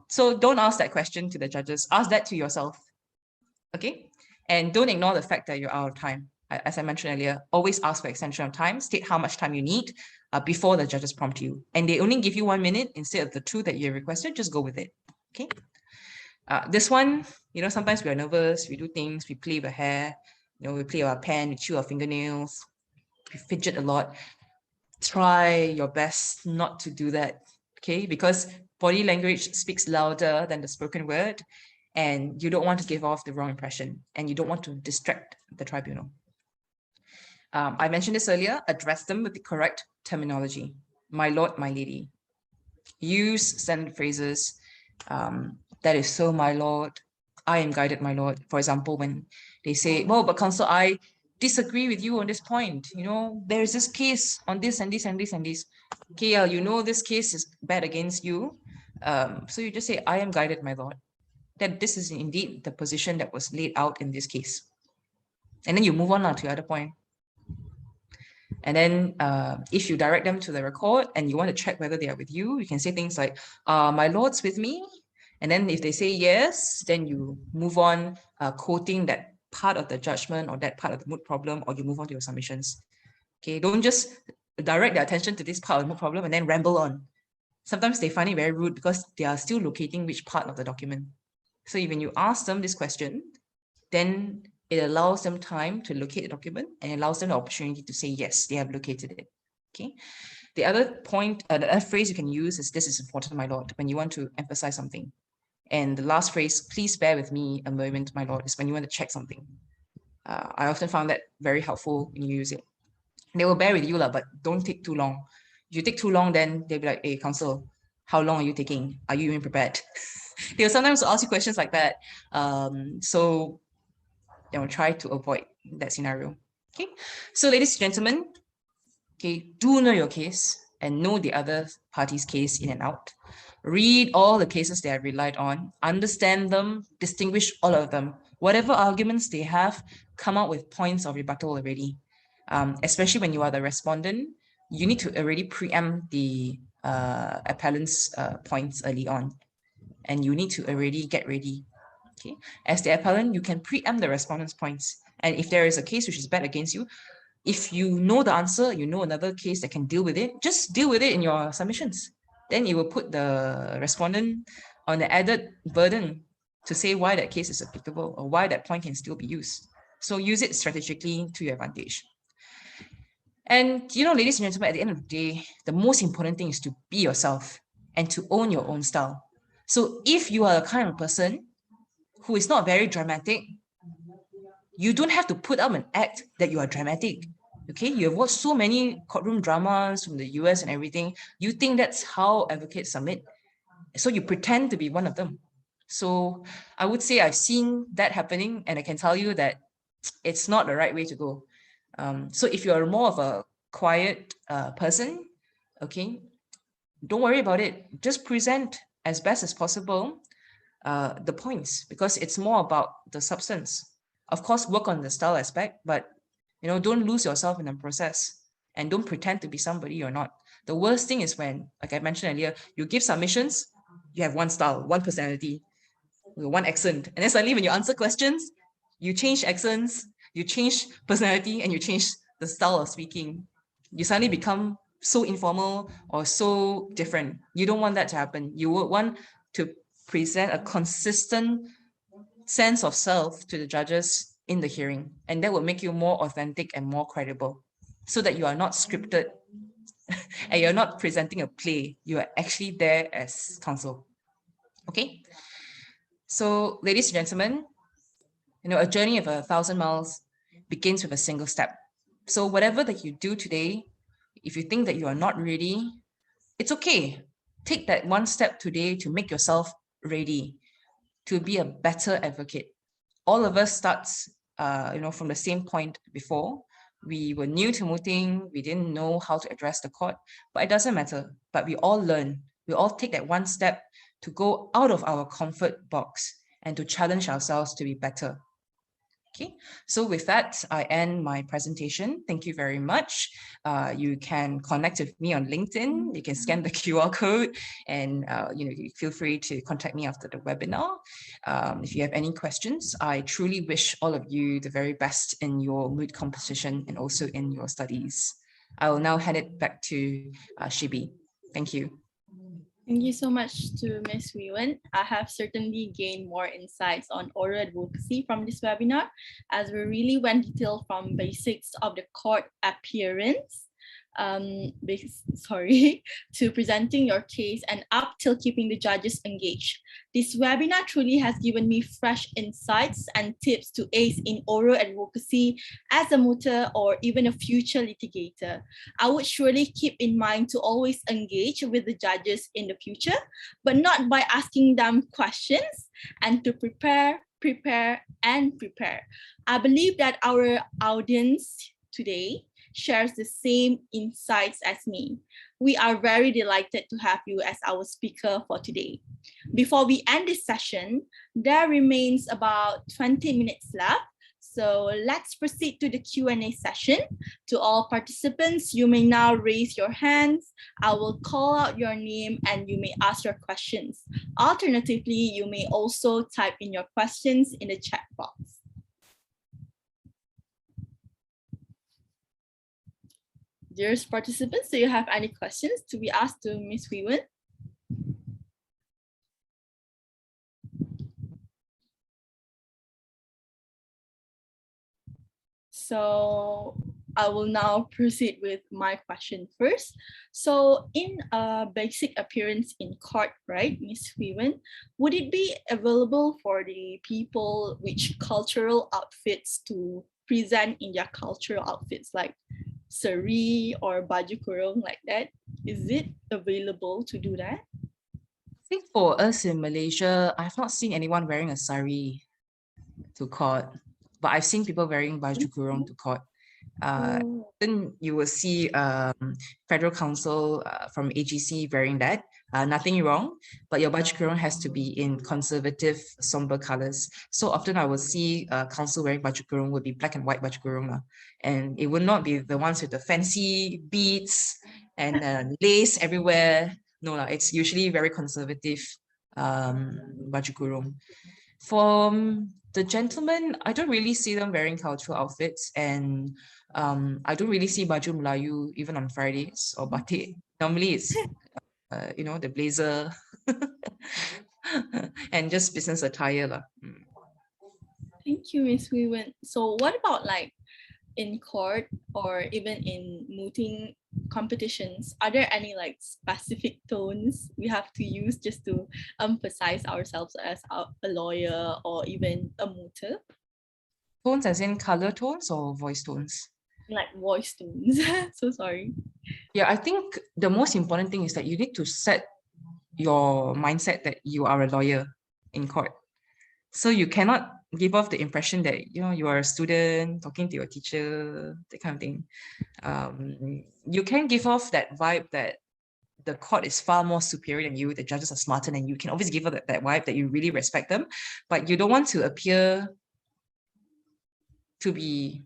So don't ask that question to the judges. Ask that to yourself. Okay? And don't ignore the fact that you're out of time. As I mentioned earlier, always ask for extension of time. State how much time you need before the judges prompt you. And they only give you 1 minute instead of the 2 that you requested. Just go with it. Okay? This one, sometimes we are nervous, we do things, we play with hair, we play with our pen, we chew our fingernails, we fidget a lot. Try your best not to do that, okay? Because body language speaks louder than the spoken word, and you don't want to give off the wrong impression, and you don't want to distract the tribunal. I mentioned this earlier, address them with the correct terminology. My lord, my lady. Use standard phrases. That is so, my lord. I am guided, my lord. For example, when they say, well, but counsel, I disagree with you on this point. There is this case on this and this and this and this. KL, this case is bad against you. So you just say, I am guided, my lord. That this is indeed the position that was laid out in this case. And then you move on now to the other point. And then if you direct them to the record and you want to check whether they are with you, you can say things like, my lord's with me. And then if they say yes, then you move on quoting that part of the judgment or that part of the moot problem, or you move on to your submissions. Okay, don't just direct their attention to this part of the moot problem and then ramble on. Sometimes they find it very rude because they are still locating which part of the document. So when you ask them this question, then it allows them time to locate the document and allows them the opportunity to say, yes, they have located it. Okay. The other point, the other phrase you can use is, this is important, my lord, when you want to emphasize something. And the last phrase, please bear with me a moment, my lord, is when you want to check something. I often found that very helpful when you use it. They will bear with you, but don't take too long. If you take too long, then they'll be like, hey, counsel, how long are you taking? Are you even prepared? They'll sometimes ask you questions like that. So try to avoid that scenario. Okay. So ladies and gentlemen, okay, do know your case and know the other party's case in and out. Read all the cases they have relied on, understand them, distinguish all of them. Whatever arguments they have, come out with points of rebuttal already. Especially when you are the respondent, you need to already preempt the appellant's points early on. And you need to already get ready. Okay. As the appellant, you can preempt the respondent's points. And if there is a case which is bad against you, if you know the answer, you know another case that can deal with it, just deal with it in your submissions. Then it will put the respondent on the added burden to say why that case is applicable or why that point can still be used. So use it strategically to your advantage. And, ladies and gentlemen, at the end of the day, the most important thing is to be yourself and to own your own style. So if you are a kind of person who is not very dramatic, you don't have to put up an act that you are dramatic. Okay, you have watched so many courtroom dramas from the US and everything. You think that's how advocates submit. So you pretend to be one of them. So I would say I've seen that happening, and I can tell you that it's not the right way to go. So if you're more of a quiet person, okay, don't worry about it. Just present as best as possible the points, because it's more about the substance. Of course, work on the style aspect, but don't lose yourself in the process and don't pretend to be somebody you're not. The worst thing is when, like I mentioned earlier, you give submissions, you have one style, one personality, one accent, and then suddenly when you answer questions, you change accents, You change personality and you change the style of speaking. You suddenly become so informal or so different. You don't want that to happen. You would want to present a consistent sense of self to the judges in the hearing, and that will make you more authentic and more credible, so that you are not scripted and you're not presenting a play. You are actually there as counsel. Okay. So, ladies and gentlemen, a journey of 1,000 miles begins with a single step. So, whatever that you do today, if you think that you are not ready, it's okay. Take that one step today to make yourself ready to be a better advocate. All of us starts, from the same point before. We were new to mooting. We didn't know how to address the court, but it doesn't matter. But we all learn. We all take that one step to go out of our comfort box and to challenge ourselves to be better. Okay, so with that, I end my presentation. Thank you very much. You can connect with me on LinkedIn. You can scan the QR code, and you feel free to contact me after the webinar. If you have any questions, I truly wish all of you the very best in your moot competition and also in your studies. I will now hand it back to Shibi. Thank you. Thank you so much to Ms. Hui Wen. I have certainly gained more insights on oral advocacy from this webinar, as we really went detailed from basics of the court appearance, to presenting your case and up till keeping the judges engaged. This webinar truly has given me fresh insights and tips to ace in oral advocacy as a mooter or even a future litigator. I would surely keep in mind to always engage with the judges in the future, but not by asking them questions, and to prepare. I believe that our audience today shares the same insights as me. We are very delighted to have you as our speaker for today. Before we end this session, there remains about 20 minutes left. So let's proceed to the Q&A session. To all participants, you may now raise your hands. I will call out your name and you may ask your questions. Alternatively, you may also type in your questions in the chat box. Dearest participants, do you have any questions to be asked to Ms. Hui Wen? So I will now proceed with my question first. So in a basic appearance in court, right, Ms. Hui Wen, would it be available for the people which cultural outfits to present in their cultural outfits, like sari or baju kurung like that? Is it available to do that? I think for us in Malaysia, I've not seen anyone wearing a sari to court, but I've seen people wearing baju kurung to court. Then you will see federal counsel from AGC wearing that. Nothing wrong, but your baju kurung has to be in conservative, somber colors. So often I will see counsel wearing baju kurung would be black and white baju kurung, and it would not be the ones with the fancy beads and lace everywhere. No, it's usually very conservative baju kurung. For the gentlemen, I don't really see them wearing cultural outfits, and I don't really see baju Melayu even on Fridays or batik. Normally it's the blazer and just business attire lah. Thank you, Ms. Hui Wen. So what about like in court or even in mooting competitions? Are there any like specific tones we have to use just to emphasize ourselves as a lawyer or even a mooter? Tones as in color tones or voice tones? Like voice tones. So sorry. Yeah, I think the most important thing is that you need to set your mindset that you are a lawyer in court. So you cannot give off the impression that you are a student talking to your teacher, that kind of thing. You can give off that vibe that the court is far more superior than you, the judges are smarter than you. You can always give off that vibe that you really respect them, but you don't want to appear to be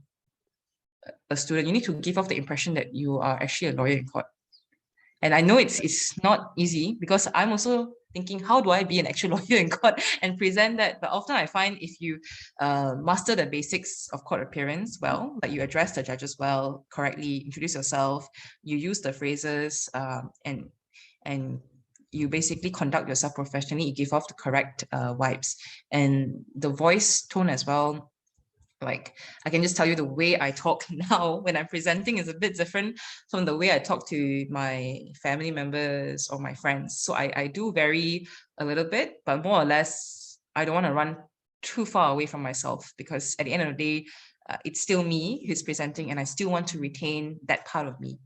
a student. You need to give off the impression that you are actually a lawyer in court. And I know it's not easy, because I'm also thinking, how do I be an actual lawyer in court and present that? But often I find if you master the basics of court appearance well, like you address the judges well, correctly, introduce yourself, you use the phrases, and you basically conduct yourself professionally, you give off the correct vibes, and the voice tone as well. Like, I can just tell you the way I talk now when I'm presenting is a bit different from the way I talk to my family members or my friends. So I do vary a little bit, but more or less, I don't want to run too far away from myself, because at the end of the day, it's still me who's presenting, and I still want to retain that part of me.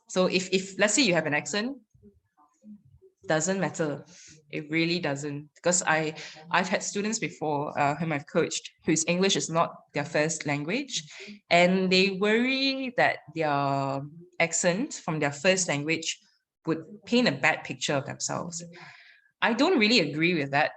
So if let's say you have an accent, doesn't matter. It really doesn't, because I've had students before whom I've coached whose English is not their first language, and they worry that their accent from their first language would paint a bad picture of themselves. I don't really agree with that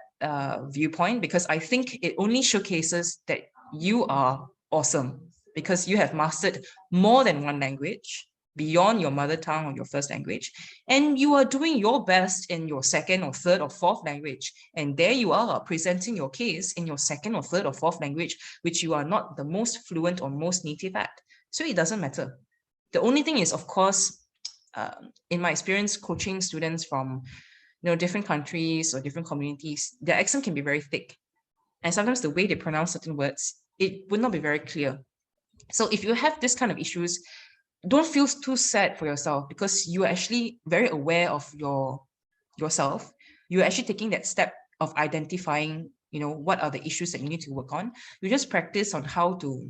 viewpoint, because I think it only showcases that you are awesome because you have mastered more than one language beyond your mother tongue or your first language, and you are doing your best in your second or third or fourth language, and there you are presenting your case in your second or third or fourth language, which you are not the most fluent or most native at. So it doesn't matter. The only thing is, of course, in my experience coaching students from different countries or different communities, their accent can be very thick, and sometimes the way they pronounce certain words, it would not be very clear. So if you have this kind of issues, don't feel too sad for yourself, because you are actually very aware of yourself. You're actually taking that step of identifying, what are the issues that you need to work on. You just practice on how to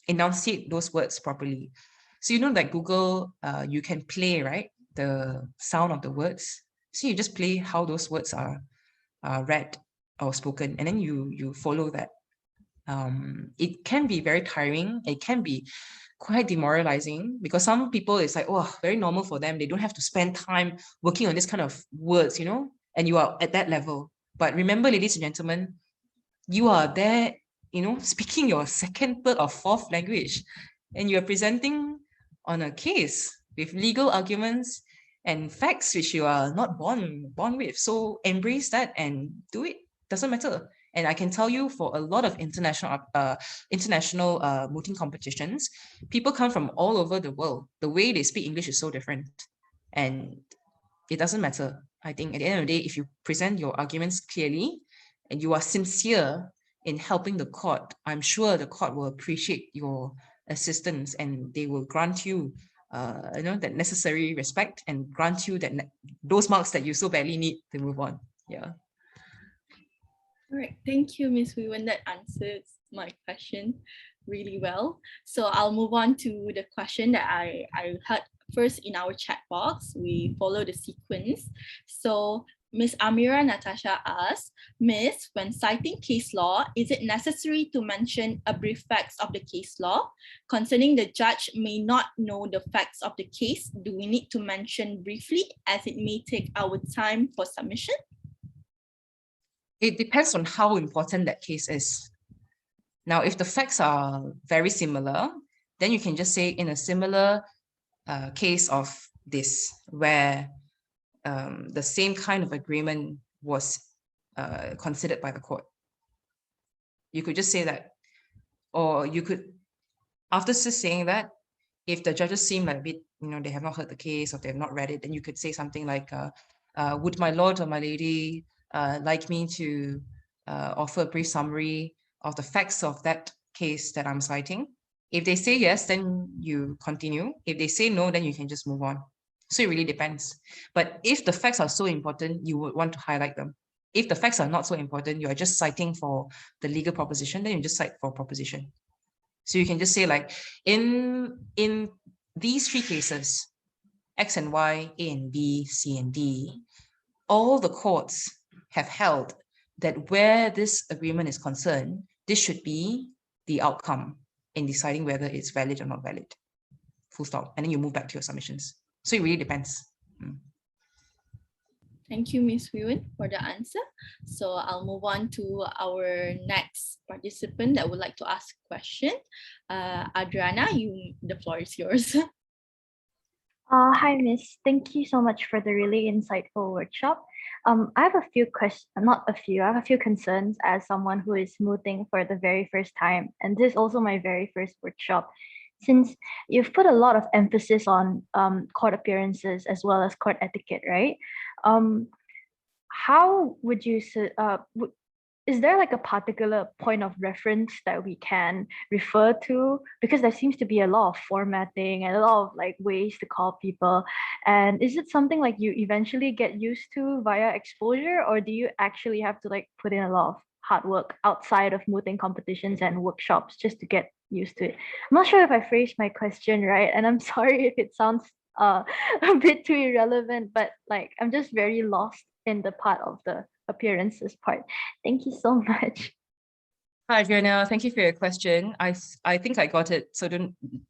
enunciate those words properly. So like Google, you can play, right, the sound of the words. So you just play how those words are read or spoken, and then you follow that. It can be very tiring. It can be quite demoralizing, because some people, it's like, oh, very normal for them. They don't have to spend time working on this kind of words, and you are at that level. But remember, ladies and gentlemen, you are there, speaking your second, third, or fourth language, and you're presenting on a case with legal arguments and facts which you are not born with. So embrace that and do it. Doesn't matter. And I can tell you, for a lot of international mooting competitions, people come from all over the world. The way they speak English is so different, and it doesn't matter. I think at the end of the day, if you present your arguments clearly and you are sincere in helping the court, I'm sure the court will appreciate your assistance, and they will grant you that necessary respect, and grant you those marks that you so badly need to move on. Yeah. All right, thank you, Miss Hui Wen. That answers my question really well. So I'll move on to the question that I heard first in our chat box. We follow the sequence. So Miss Amira Natasha asks, Miss, when citing case law, is it necessary to mention a brief facts of the case law? Concerning the judge may not know the facts of the case, do we need to mention briefly, as it may take our time for submission? It depends on how important that case is. Now, if the facts are very similar, then you can just say, in a similar case of this, where the same kind of agreement was considered by the court. You could just say that. Or you could, after just saying that, if the judges seem like a bit, they have not heard the case or they have not read it, then you could say something like, would my lord or my lady like me to offer a brief summary of the facts of that case that I'm citing? If they say yes, then you continue. If they say no, then you can just move on. So it really depends. But if the facts are so important, you would want to highlight them. If the facts are not so important, you are just citing for the legal proposition, then you just cite for proposition. So you can just say, like, in these three cases, X and Y, A and B, C and D, all the courts have held that where this agreement is concerned, this should be the outcome in deciding whether it's valid or not valid. Full stop. And then you move back to your submissions. So it really depends. Thank you, Ms. Hui Wen, for the answer. So I'll move on to our next participant that would like to ask a question. Adriana, the floor is yours. Hi, Miss. Thank you so much for the really insightful workshop. I have a few questions, not a few, I have a few concerns as someone who is mooting for the very first time. And this is also my very first workshop. Since you've put a lot of emphasis on court appearances as well as court etiquette, right? How would you, is there like a particular point of reference that we can refer to? Because there seems to be a lot of formatting and a lot of like ways to call people. And is it something like you eventually get used to via exposure, or do you actually have to like put in a lot of hard work outside of mooting competitions and workshops just to get used to it? I'm not sure if I phrased my question right, and I'm sorry if it sounds a bit too irrelevant, but like I'm just very lost in the part of the appearances part. Thank you so much. Hi, Adriana. Thank you for your question. I think I got it, so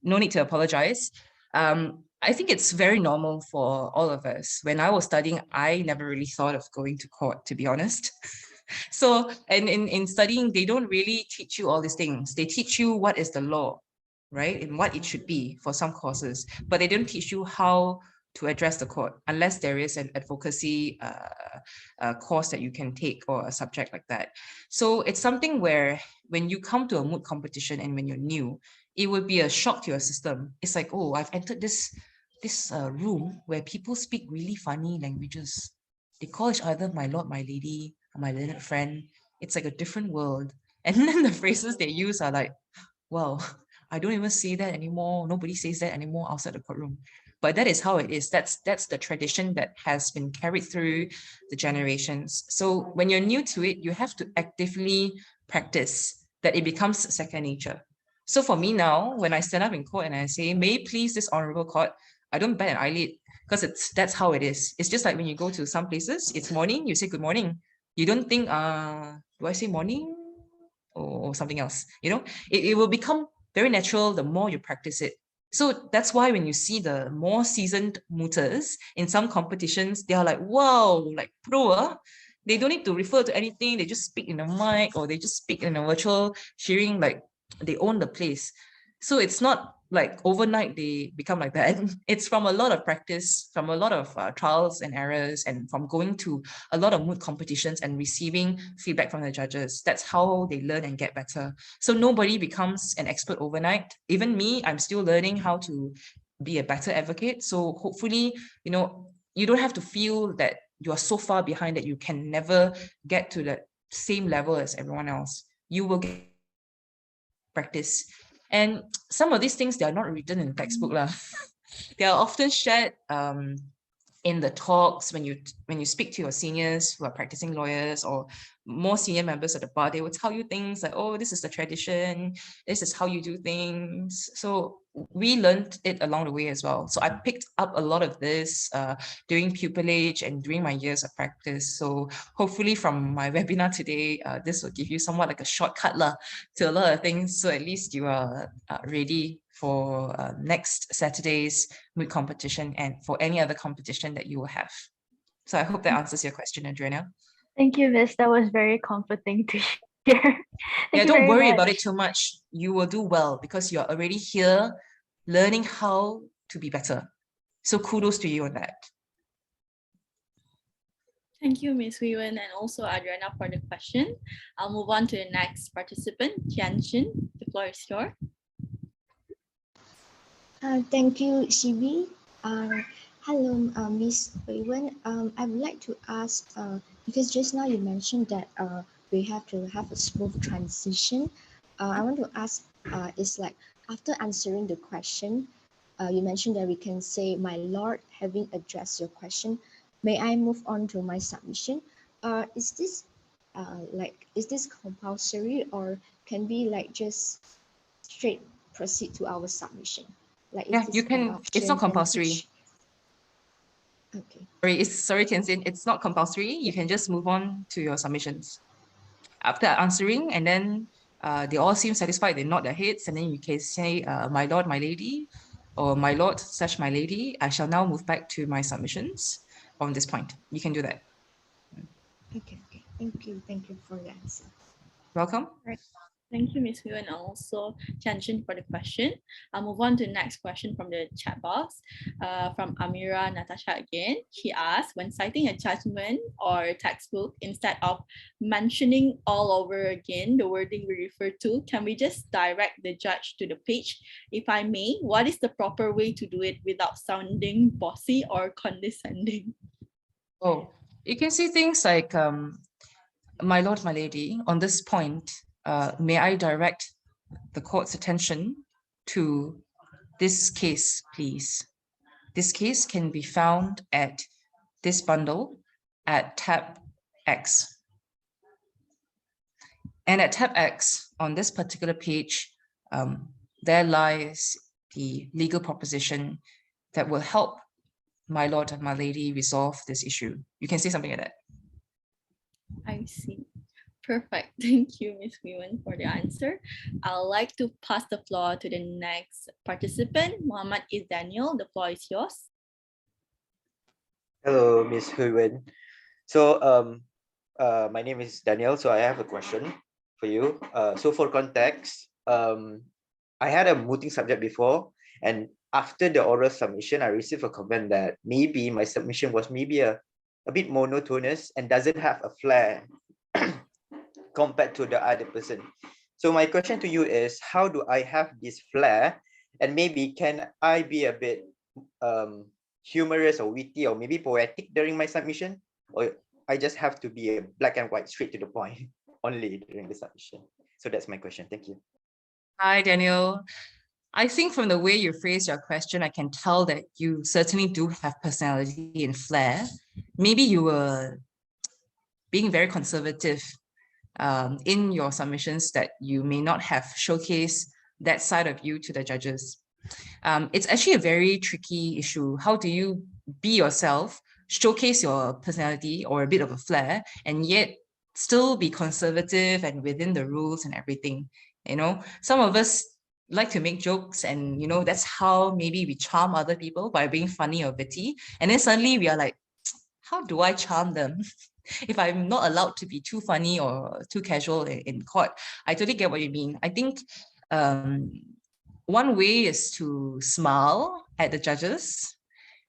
no need to apologize. I think it's very normal for all of us. When I was studying, I never really thought of going to court, to be honest. So, and in studying, they don't really teach you all these things. They teach you what is the law, right? And what it should be for some courses, but they don't teach you how to address the court unless there is an advocacy course that you can take or a subject like that. So it's something where when you come to a moot competition and when you're new, it would be a shock to your system. It's like, oh, I've entered this room where people speak really funny languages. They call each other my lord, my lady, or my learned friend. It's like a different world. And then the phrases they use are like, wow, I don't even say that anymore. Nobody says that anymore outside the courtroom. But that is how it is. That's the tradition that has been carried through the generations. So when you're new to it, you have to actively practice that it becomes second nature. So for me now, when I stand up in court and I say, may it please this honorable court, I don't bat an eyelid because that's how it is. It's just like when you go to some places, it's morning, you say good morning. You don't think, do I say morning or something else? You know, it will become very natural the more you practice it. So that's why when you see the more seasoned mooters in some competitions, they are like, wow, like pro, they don't need to refer to anything. They just speak in a mic or they just speak in a virtual hearing, like they own the place. So it's not like overnight they become like that. It's from a lot of practice, from a lot of trials and errors, and from going to a lot of moot competitions and receiving feedback from the judges. That's how they learn and get better. So nobody becomes an expert overnight. Even me, I'm still learning how to be a better advocate. So hopefully, you know, you don't have to feel that you are so far behind that you can never get to the same level as everyone else. You will get practice. And some of these things, they are not written in the textbook. They are often shared in the talks when you speak to your seniors who are practicing lawyers or more senior members of the bar. They will tell you things like, oh, this is the tradition, this is how you do things. So we learned it along the way as well. So I picked up a lot of this during pupillage and during my years of practice. So hopefully from my webinar today, this will give you somewhat like a shortcut to a lot of things. So at least you are ready for next Saturday's moot competition and for any other competition that you will have. So I hope that answers your question, Adriana. Thank you, Miss. That was very comforting to hear. Yeah, don't worry about it too much. You will do well because you're already here learning how to be better. So kudos to you on that. Thank you, Miss Hui Wen, and also Adriana for the question. I'll move on to the next participant, Tianjin. The floor is yours. Thank you, Shivi. Hello, Miss Hui Wen. I would like to ask, because just now you mentioned that we have to have a smooth transition. I want to ask, is like after answering the question, you mentioned that we can say, my lord, having addressed your question, may I move on to my submission? Is this compulsory, or can we like just straight proceed to our submission? Like, yeah, you can. It's not compulsory. Okay. Sorry, Tianjin. It's not compulsory. You can just move on to your submissions after answering, and then they all seem satisfied. They nod their heads, and then you can say, "My lord, my lady," or "My lord / my lady. I shall now move back to my submissions from this point." You can do that. Okay. Thank you for the answer. Welcome. Right. Thank you, Ms. Hui, and also Tianjin for the question. I'll move on to the next question from the chat box from Amira Natasha again. She asked, when citing a judgment or textbook, instead of mentioning all over again the wording we refer to, can we just direct the judge to the page? If I may, what is the proper way to do it without sounding bossy or condescending? Oh, you can say things like, my lord, my lady, on this point, may I direct the court's attention to this case, please. This case can be found at this bundle at tab X. And at tab X, on this particular page, there lies the legal proposition that will help my lord and my lady resolve this issue. You can say something like that. I see. Perfect. Thank you, Ms. Hui, for the answer. I'd like to pass the floor to the next participant. Muhammad is Daniel. The floor is yours. Hello, Miss Hui Wen. So, my name is Daniel. So I have a question for you. So for context, I had a mooting subject before, and after the oral submission, I received a comment that maybe my submission was maybe a bit monotonous and doesn't have a flair compared to the other person. So my question to you is, how do I have this flair, and maybe can I be a bit humorous or witty or maybe poetic during my submission, or I just have to be a black and white, straight to the point only during the submission? So that's my question. Thank you. Hi, Daniel. I think from the way you phrase your question, I can tell that you certainly do have personality and flair. Maybe you were being very conservative in your submissions, that you may not have showcased that side of you to the judges. It's actually a very tricky issue. How do you be yourself, showcase your personality or a bit of a flair, and yet still be conservative and within the rules and everything? You know, some of us like to make jokes, and you know, that's how maybe we charm other people, by being funny or witty. And then suddenly we are like, how do I charm them if I'm not allowed to be too funny or too casual in court? I totally get what you mean. I think one way is to smile at the judges.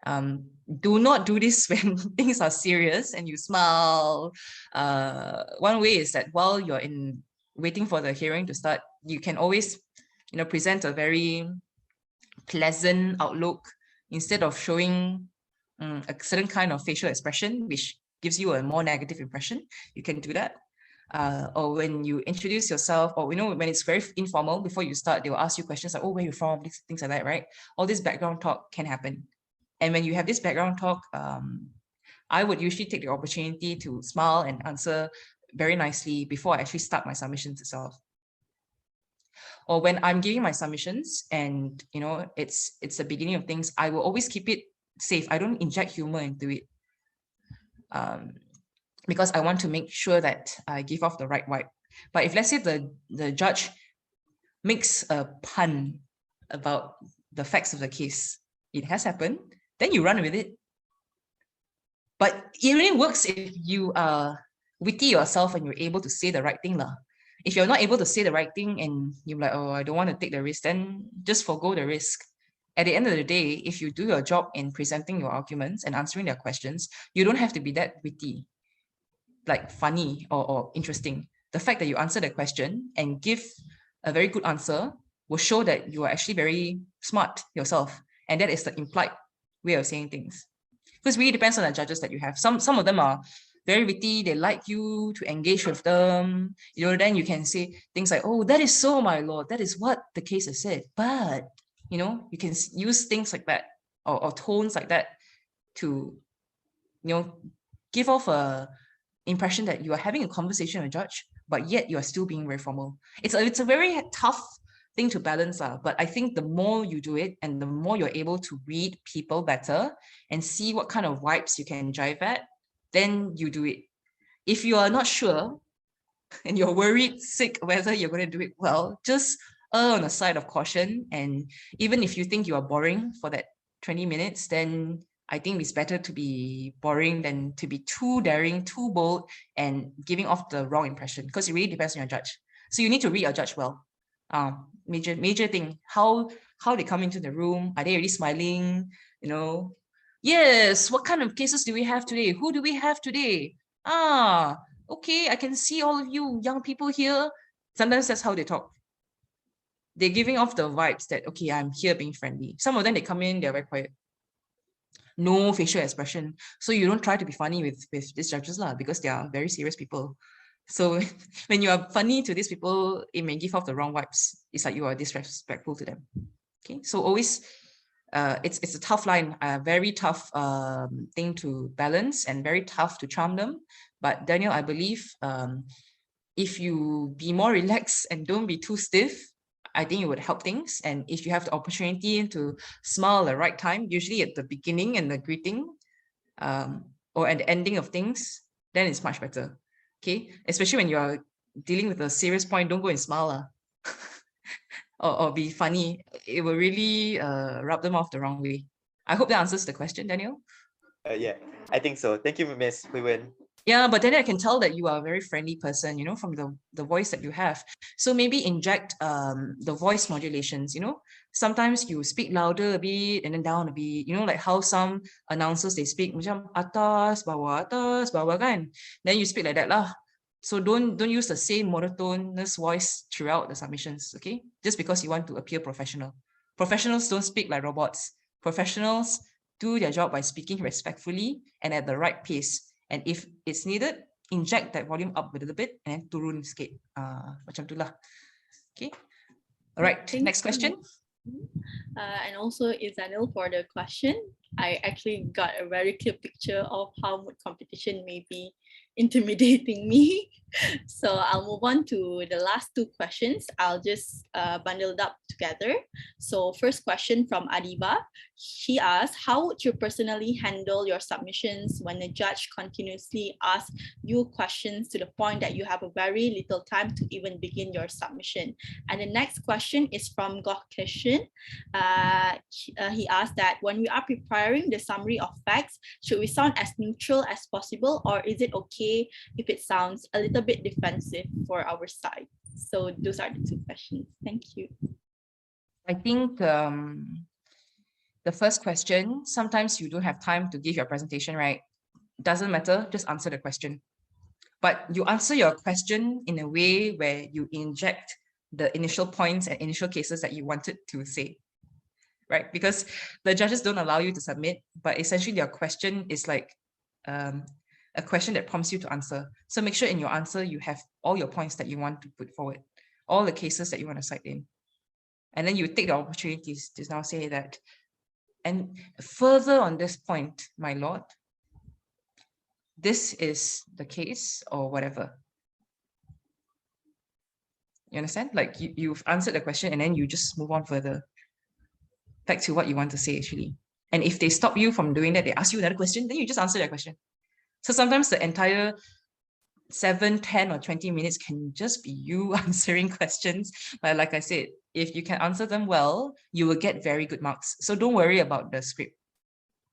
Do not do this when things are serious and you smile. One way is that while you're waiting for the hearing to start, you can always, you know, present a very pleasant outlook instead of showing a certain kind of facial expression, which gives you a more negative impression. You can do that. Or when you introduce yourself, or you know, when it's very informal, before you start, they will ask you questions like, oh, where are you from? Things like that, right? All this background talk can happen. And when you have this background talk, I would usually take the opportunity to smile and answer very nicely before I actually start my submissions itself. Or when I'm giving my submissions and, you know, it's the beginning of things, I will always keep it safe. I don't inject humor into it. Because I want to make sure that I give off the right vibe. But if, let's say, the judge makes a pun about the facts of the case, it has happened, then you run with it. But it really works if you are witty yourself and you're able to say the right thing. If you're not able to say the right thing and you're like, oh, I don't want to take the risk, then just forgo the risk. At the end of the day, if you do your job in presenting your arguments and answering their questions, you don't have to be that witty, like funny or interesting. The fact that you answer the question and give a very good answer will show that you are actually very smart yourself. And that is the implied way of saying things. Because it really depends on the judges that you have. Some of them are very witty, they like you to engage with them. You know, then you can say things like, oh, that is so, my lord, that is what the case has said. But, you know, you can use things like that or tones like that to, you know, give off a impression that you are having a conversation with a judge, but yet you are still being very formal. It's a very tough thing to balance, but I think the more you do it and the more you're able to read people better and see what kind of vibes you can jive at, then you do it. If you are not sure and you're worried sick whether you're going to do it well, just err on the side of caution. And even if you think you are boring for that 20 minutes, then I think it's better to be boring than to be too daring, too bold, and giving off the wrong impression, because it really depends on your judge. So you need to read your judge well. Major thing, how they come into the room. Are they already smiling? You know, yes, what kind of cases do we have today? Who do we have today? Okay, I can see all of you young people here. Sometimes that's how they talk. They're giving off the vibes that, okay, I'm here being friendly. Some of them, they come in, they're very quiet. No facial expression. So you don't try to be funny with these judges lah, because they are very serious people. So when you are funny to these people, it may give off the wrong vibes. It's like you are disrespectful to them. Okay, so always, it's a tough line, a very tough thing to balance and very tough to charm them. But Daniel, I believe if you be more relaxed and don't be too stiff, I think it would help things. And if you have the opportunity to smile at the right time, usually at the beginning and the greeting, or at the ending of things, then it's much better. Okay, especially when you're dealing with a serious point, don't go and smile or be funny. It will really rub them off the wrong way. I hope that answers the question, Daniel. Yeah, I think so. Thank you, Miss Hui Wen. Yeah, but then I can tell that you are a very friendly person, you know, from the voice that you have. So maybe inject the voice modulations, you know. Sometimes you speak louder a bit and then down a bit, you know, like how some announcers, they speak macam atas, bawah kan. Then you speak like that lah. So don't use the same monotonous voice throughout the submissions, okay? Just because you want to appear professional. Professionals don't speak like robots. Professionals do their job by speaking respectfully and at the right pace. And if it's needed, inject that volume up a little bit and then turun sikit. Macam tu lah. Okay. All right. Next question. And also Izanil for the question. I actually got a very clear picture of how moot competition may be intimidating me. So I'll move on to the last two questions. I'll just bundle it up together. So first question from Adiba. She asked, how would you personally handle your submissions when the judge continuously asks you questions to the point that you have a very little time to even begin your submission? And the next question is from Gokeshin. He asked that when we are preparing the summary of facts, should we sound as neutral as possible, or is it okay if it sounds a little bit defensive for our side? So those are the two questions. Thank you. I think the first question, sometimes you don't have time to give your presentation, right? Doesn't matter, just answer the question. But you answer your question in a way where you inject the initial points and initial cases that you wanted to say, right? Because the judges don't allow you to submit, but essentially your question is like a question that prompts you to answer. So make sure in your answer, you have all your points that you want to put forward, all the cases that you want to cite in. And then you take the opportunities to now say that, and further on this point, my lord, this is the case or whatever. You understand? Like you've answered the question and then you just move on further back to what you want to say actually. And if they stop you from doing that, they ask you another question, then you just answer that question. So sometimes the entire 7, 10 or 20 minutes can just be you answering questions. But like I said, if you can answer them well, you will get very good marks. So don't worry about the script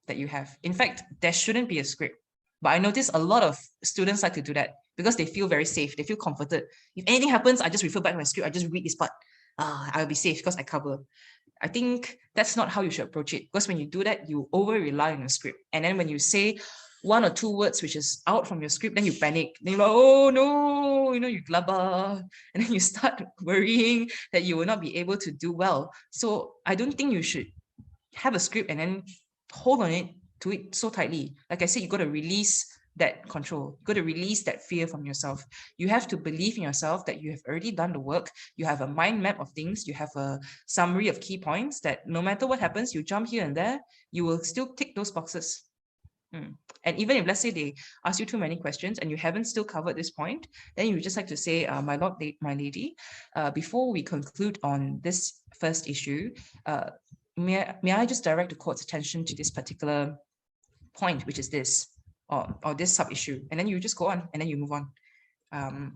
that you have. In fact, there shouldn't be a script. But I notice a lot of students like to do that because they feel very safe. They feel comforted. If anything happens, I just refer back to my script. I just read this part. I'll be safe because I cover. I think that's not how you should approach it. Because when you do that, you over-rely on your script. And then when you say 1 or 2 words which is out from your script, then you panic. Then you're like, oh no, you know, you glabber. And then you start worrying that you will not be able to do well. So I don't think you should have a script and then hold on to it so tightly. Like I said, you got to release that control. You got to release that fear from yourself. You have to believe in yourself that you have already done the work. You have a mind map of things. You have a summary of key points that no matter what happens, you jump here and there, you will still tick those boxes. And even if, let's say, they ask you too many questions and you haven't still covered this point, then you just like to say, my lord, my lady, before we conclude on this first issue, may I just direct the court's attention to this particular point, which is this, or this sub-issue, and then you just go on and then you move on.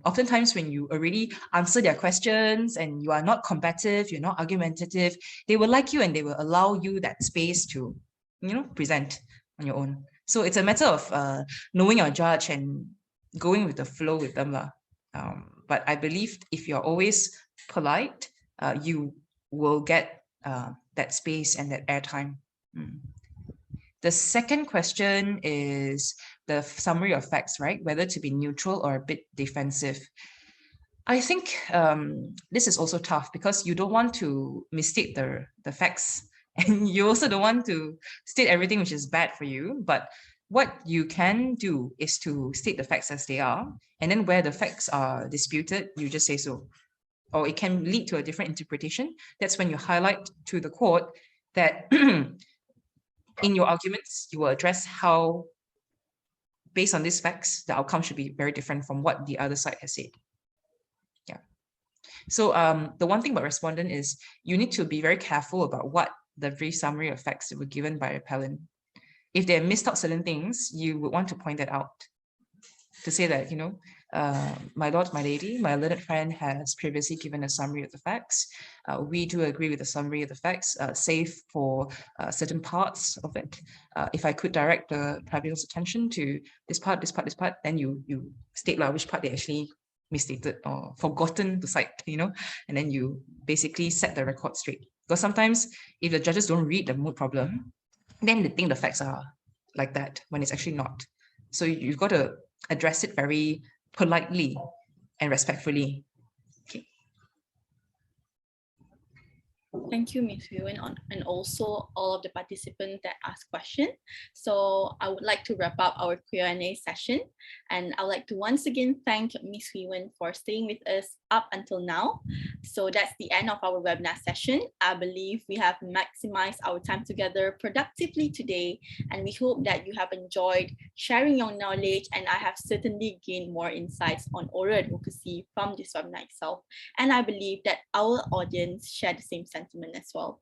Oftentimes when you already answer their questions and you are not combative, you're not argumentative, they will like you and they will allow you that space to, you know, present on your own. So it's a matter of knowing your judge and going with the flow with them. But I believe if you're always polite, you will get that space and that airtime. The second question is the summary of facts, right? Whether to be neutral or a bit defensive. I think this is also tough because you don't want to misstate the facts, and you also don't want to state everything which is bad for you. But what you can do is to state the facts as they are, and then where the facts are disputed, you just say so. Or it can lead to a different interpretation. That's when you highlight to the court that in your arguments, you will address how, based on these facts, the outcome should be very different from what the other side has said. Yeah. So the one thing about respondent is you need to be very careful about what the brief summary of facts that were given by appellant. If they missed out certain things, you would want to point that out. To say that, you know, my lord, my lady, my learned friend has previously given a summary of the facts. We do agree with the summary of the facts, save for certain parts of it. If I could direct the tribunal's attention to this part, then you state which part they actually misstated or forgotten to cite, you know, and then you basically set the record straight. Because sometimes if the judges don't read the moot problem, then they think the facts are like that when it's actually not. So you've got to address it very politely and respectfully. Okay. Thank you, Ms. Hui Wen, and also all of the participants that asked questions. So I would like to wrap up our Q&A session. And I would like to once again thank Ms. Hui Wen for staying with us up until now. So that's the end of our webinar session. I believe we have maximized our time together productively today, and we hope that you have enjoyed sharing your knowledge, and I have certainly gained more insights on oral advocacy from this webinar itself. And I believe that our audience share the same sentiment as well.